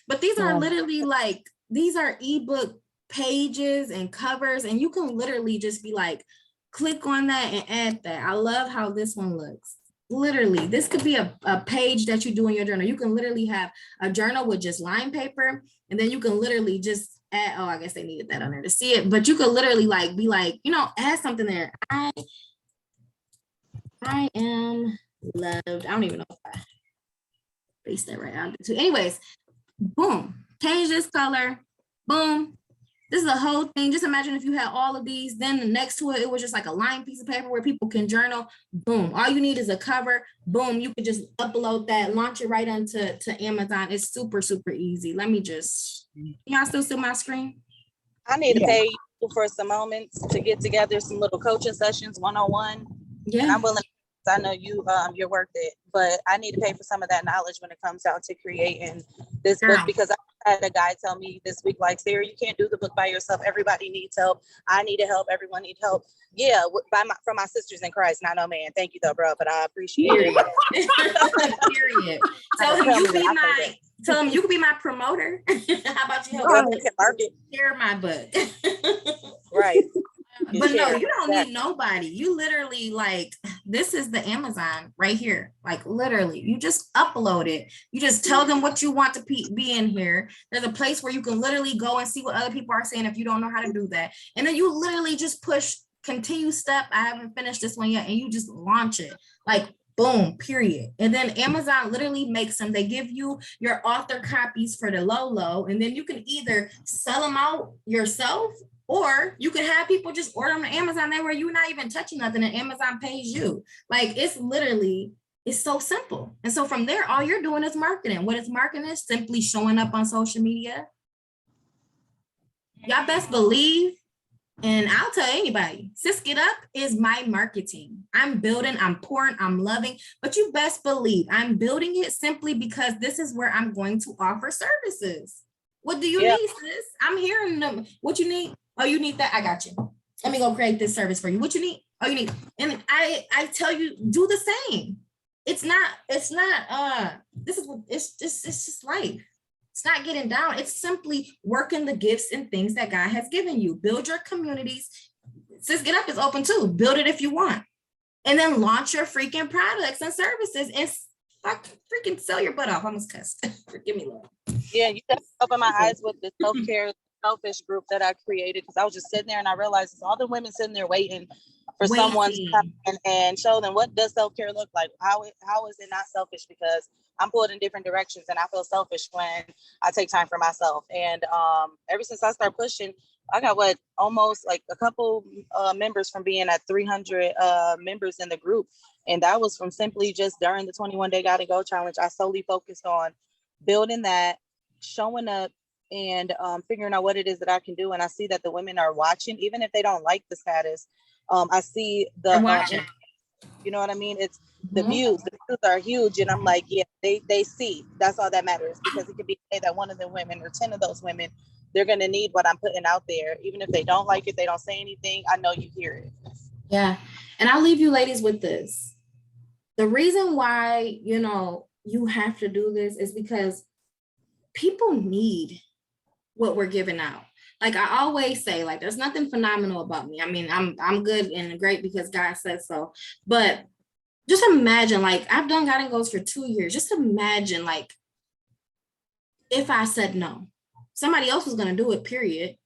[SPEAKER 2] But these are literally like, these are ebook pages and covers, and you can literally just be like, click on that and add that. I love how this one looks. Literally, this could be a page that you do in your journal. You can literally have a journal with just line paper, and then you can literally just add, I guess they needed that on there to see it, but you could literally like be like, add something there. I am loved. I don't even know if I based that right out. So anyways, boom, change this color, boom. This is a whole thing. Just imagine if you had all of these, then next to it, it was just like a lined piece of paper where people can journal. Boom. All you need is a cover. Boom. You could just upload that, launch it right onto Amazon. It's super, super easy. Let me just, y'all still see my screen?
[SPEAKER 5] I need to pay you for some moments to get together some little coaching sessions, one-on-one.
[SPEAKER 2] Yeah.
[SPEAKER 5] And I'm willing. I know you're worth it, but I need to pay for some of that knowledge when it comes down to creating this book, because I had a guy tell me this week, like, Sarah, you can't do the book by yourself. Everybody needs help. I need help. Everyone needs help. Yeah, from my sisters in Christ. Not no man. Thank you though, bro. But I appreciate it.
[SPEAKER 2] Period. So tell him you could be my promoter. How about you help me share my book?
[SPEAKER 5] Right.
[SPEAKER 2] But no, you don't need nobody. You literally, like, this is the Amazon right here. Like, literally, you just upload it. You just tell them what you want to be in here. There's a place where you can literally go and see what other people are saying if you don't know how to do that. And then you literally just push continue step. I haven't finished this one yet. And you just launch it. Like, boom, period. And then Amazon literally makes them. They give you your author copies for the low, and then you can either sell them out yourself, or you could have people just order them on Amazon there where you're not even touching nothing and Amazon pays you. Like, it's so simple. And so from there, all you're doing is marketing. What is marketing? Is simply showing up on social media. Y'all best believe, and I'll tell anybody, Sis Get Up is my marketing. I'm building, I'm pouring, I'm loving, but you best believe I'm building it simply because this is where I'm going to offer services. What do you need, sis? I'm hearing them. What you need? Oh, you need that? I got you. Let me go create this service for you. What you need? Oh, you need. And I tell you, do the same. It's just life. It's not getting down. It's simply working the gifts and things that God has given you. Build your communities. Sis Get Up is open too. Build it if you want. And then launch your freaking products and services and freaking sell your butt off. I almost cussed. Forgive me, Lord.
[SPEAKER 5] Yeah, you definitely opened my eyes with the self-care selfish group that I created, because I was just sitting there and I realized it's all the women sitting there waiting for someone to come and show them what does self-care look like. How is it not selfish? Because I'm pulled in different directions, and I feel selfish when I take time for myself. And ever since I started pushing, I got almost like a couple members from being at 300 members in the group. And that was from simply just during the 21-day Gotta Go challenge. I solely focused on building that, showing up, and figuring out what it is that I can do. And I see that the women are watching, even if they don't like the status. I see
[SPEAKER 2] They're
[SPEAKER 5] the,
[SPEAKER 2] watching.
[SPEAKER 5] you know what I mean? It's the
[SPEAKER 2] Mhm.
[SPEAKER 5] views. The views are huge. And I'm like, yeah, they see. That's all that matters, because it could be that one of the women or 10 of those women, they're going to need what I'm putting out there. Even if they don't like it, they don't say anything, I know you hear it.
[SPEAKER 2] Yeah. And I'll leave you ladies with this. The reason why, you know, you have to do this is because people need what we're giving out. Like I always say, like, there's nothing phenomenal about me. I mean, I'm good and great because God says so. But just imagine, like, I've done God and Goes for 2 years. Just imagine, like, if I said no, somebody else was going to do it, period.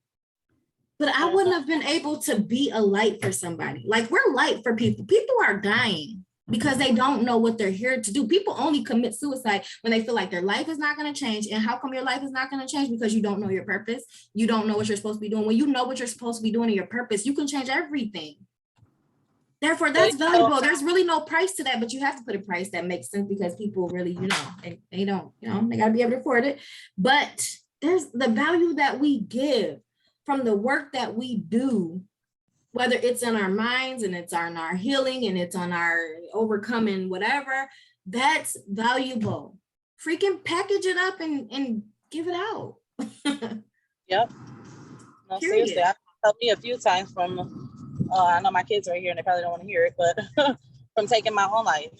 [SPEAKER 2] But I wouldn't have been able to be a light for somebody. Like, we're light for people. People are dying because they don't know what they're here to do. People only commit suicide when they feel like their life is not going to change. And how come your life is not going to change? Because you don't know your purpose. You don't know what you're supposed to be doing. When you know what you're supposed to be doing in your purpose, you can change everything. Therefore, that's valuable. There's really no price to that, but you have to put a price that makes sense, because people really, you know, they don't, you know, they got to be able to afford it. But there's the value that we give from the work that we do, whether it's in our minds and it's on our healing and it's on our overcoming whatever, that's valuable. Freaking package it up and give it out.
[SPEAKER 5] Yep. No, seriously, I've helped me a few times from, I know my kids are here and they probably don't want to hear it, but from taking my own life,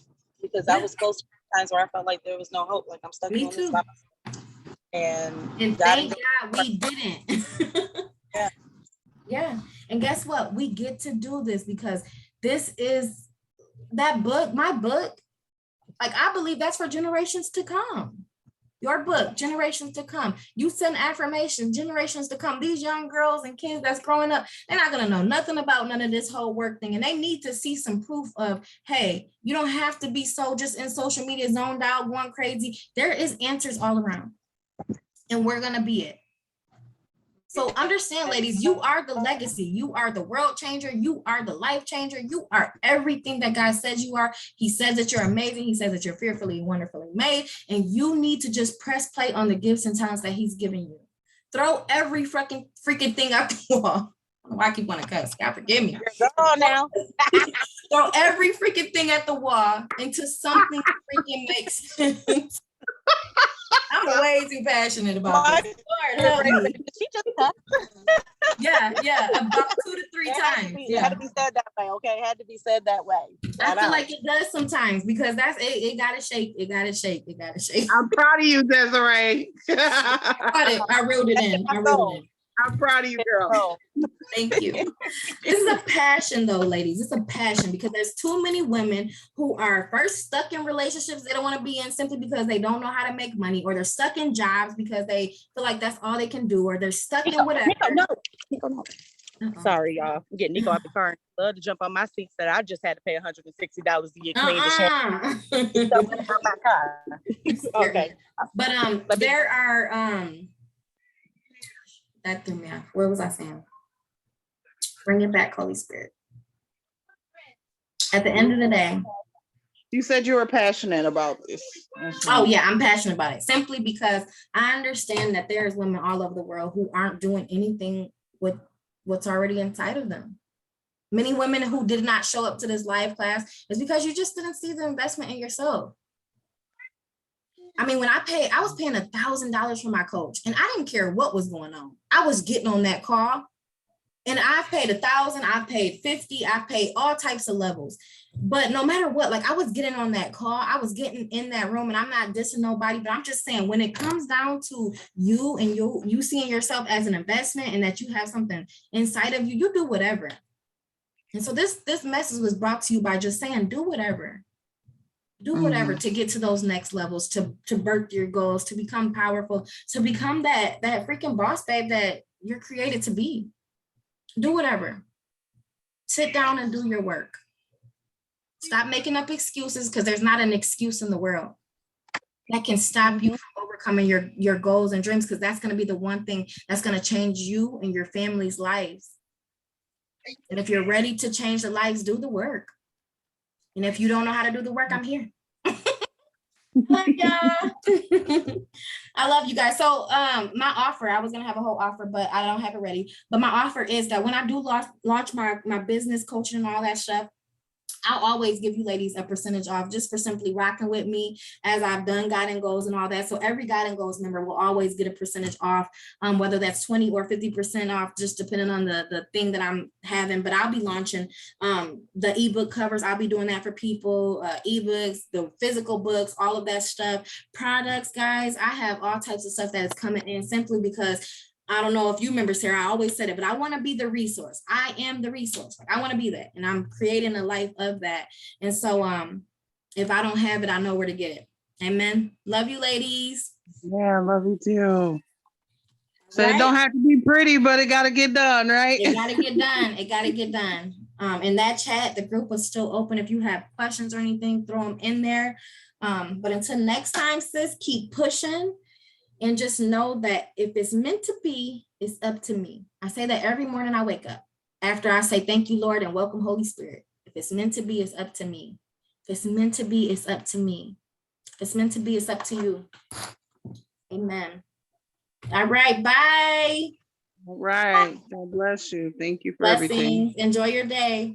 [SPEAKER 5] because I was close to times where I felt like there was no hope. Like, I'm stuck
[SPEAKER 2] Me
[SPEAKER 5] doing this
[SPEAKER 2] too.
[SPEAKER 5] by myself. And
[SPEAKER 2] Thank God we didn't.
[SPEAKER 5] Yeah.
[SPEAKER 2] Yeah. And guess what? We get to do this because this is that book, my book. Like, I believe that's for generations to come. Your book, generations to come. You send affirmations, generations to come. These young girls and kids that's growing up, they're not going to know nothing about none of this whole work thing. And they need to see some proof of, hey, you don't have to be so just in social media zoned out, going crazy. There is answers all around. And we're going to be it. So understand, ladies, you are the legacy. You are the world changer. You are the life changer. You are everything that God says you are. He says that you're amazing. He says that you're fearfully and wonderfully made. And you need to just press play on the gifts and talents that he's given you. Throw every freaking thing out the wall. I don't know why I keep wanting to cuss. God forgive me.
[SPEAKER 5] Go now.
[SPEAKER 2] Throw every freaking thing at the wall into something that freaking makes sense. I'm way too passionate about this. Lord, help me.
[SPEAKER 5] She just cut.
[SPEAKER 2] Yeah, about 2 to 3 times.
[SPEAKER 5] It had to be said that way, okay? It had to be said that way.
[SPEAKER 2] I feel like it does sometimes, because that's it. It gotta shake. It gotta shake. It gotta shake.
[SPEAKER 3] I'm proud of you, Desiree.
[SPEAKER 2] I wrote it in.
[SPEAKER 3] I'm proud of you, girl.
[SPEAKER 2] Thank you. This is a passion, though, ladies. It's a passion, because there's too many women who are first stuck in relationships they don't want to be in simply because they don't know how to make money, or they're stuck in jobs because they feel like that's all they can do, or they're stuck in whatever.
[SPEAKER 5] Nico, no. Sorry, y'all. I'm getting Nico out the car and love to jump on my seat that I just had to pay $160 to get cleaned the my car. Okay.
[SPEAKER 2] But there are that threw me off. What was I saying? Bring it back, Holy Spirit. At the end of the day.
[SPEAKER 3] You said you were passionate about this.
[SPEAKER 2] Oh yeah, I'm passionate about it. Simply because I understand that there's women all over the world who aren't doing anything with what's already inside of them. Many women who did not show up to this live class is because you just didn't see the investment in yourself. I mean, when I was paying $1,000 for my coach, and I didn't care what was going on. I was getting on that call, and I paid $1,000, I paid $50, I paid all types of levels. But no matter what, like, I was getting on that call, I was getting in that room, and I'm not dissing nobody, but I'm just saying, when it comes down to you and you seeing yourself as an investment and that you have something inside of you, you do whatever. And so this message was brought to you by just saying, do whatever. Do whatever to get to those next levels, to birth your goals, to become powerful, to become that freaking boss babe that you're created to be. Do whatever. Sit down and do your work. Stop making up excuses, because there's not an excuse in the world. that can stop you from overcoming your goals and dreams, because that's going to be the one thing that's going to change you and your family's lives. And if you're ready to change the lives, do the work. And if you don't know how to do the work, I'm here. Love y'all. I love you guys. So my offer, I was gonna have a whole offer, but I don't have it ready. But my offer is that when I do launch my business coaching and all that stuff, I'll always give you ladies a percentage off just for simply rocking with me as I've done guiding goals and all that. So every guiding goals member will always get a percentage off, whether that's 20 or 50% off, just depending on the thing that I'm having. But I'll be launching the ebook covers. I'll be doing that for people, ebooks, the physical books, all of that stuff. Products, guys, I have all types of stuff that is coming in simply because I don't know if you remember, Sarah, I always said it, but I want to be the resource. I am the resource. Like, I want to be that. And I'm creating a life of that. And so if I don't have it, I know where to get it. Amen. Love you, ladies.
[SPEAKER 3] Yeah, I love you too. So
[SPEAKER 2] Right?
[SPEAKER 3] it don't have to be pretty, but it got to get done, right?
[SPEAKER 2] It got to get done. It got to get done. In that chat, the group was still open. If you have questions or anything, throw them in there. But until next time, sis, keep pushing. And just know that if it's meant to be, it's up to me. I say that every morning I wake up after I say, thank you, Lord, and welcome, Holy Spirit. If it's meant to be, it's up to me. If it's meant to be, it's up to me. If it's meant to be, it's up to you. Amen. All right. Bye.
[SPEAKER 3] All right. God bless you. Thank you for
[SPEAKER 2] Blessings.
[SPEAKER 3] everything.
[SPEAKER 2] Enjoy your day.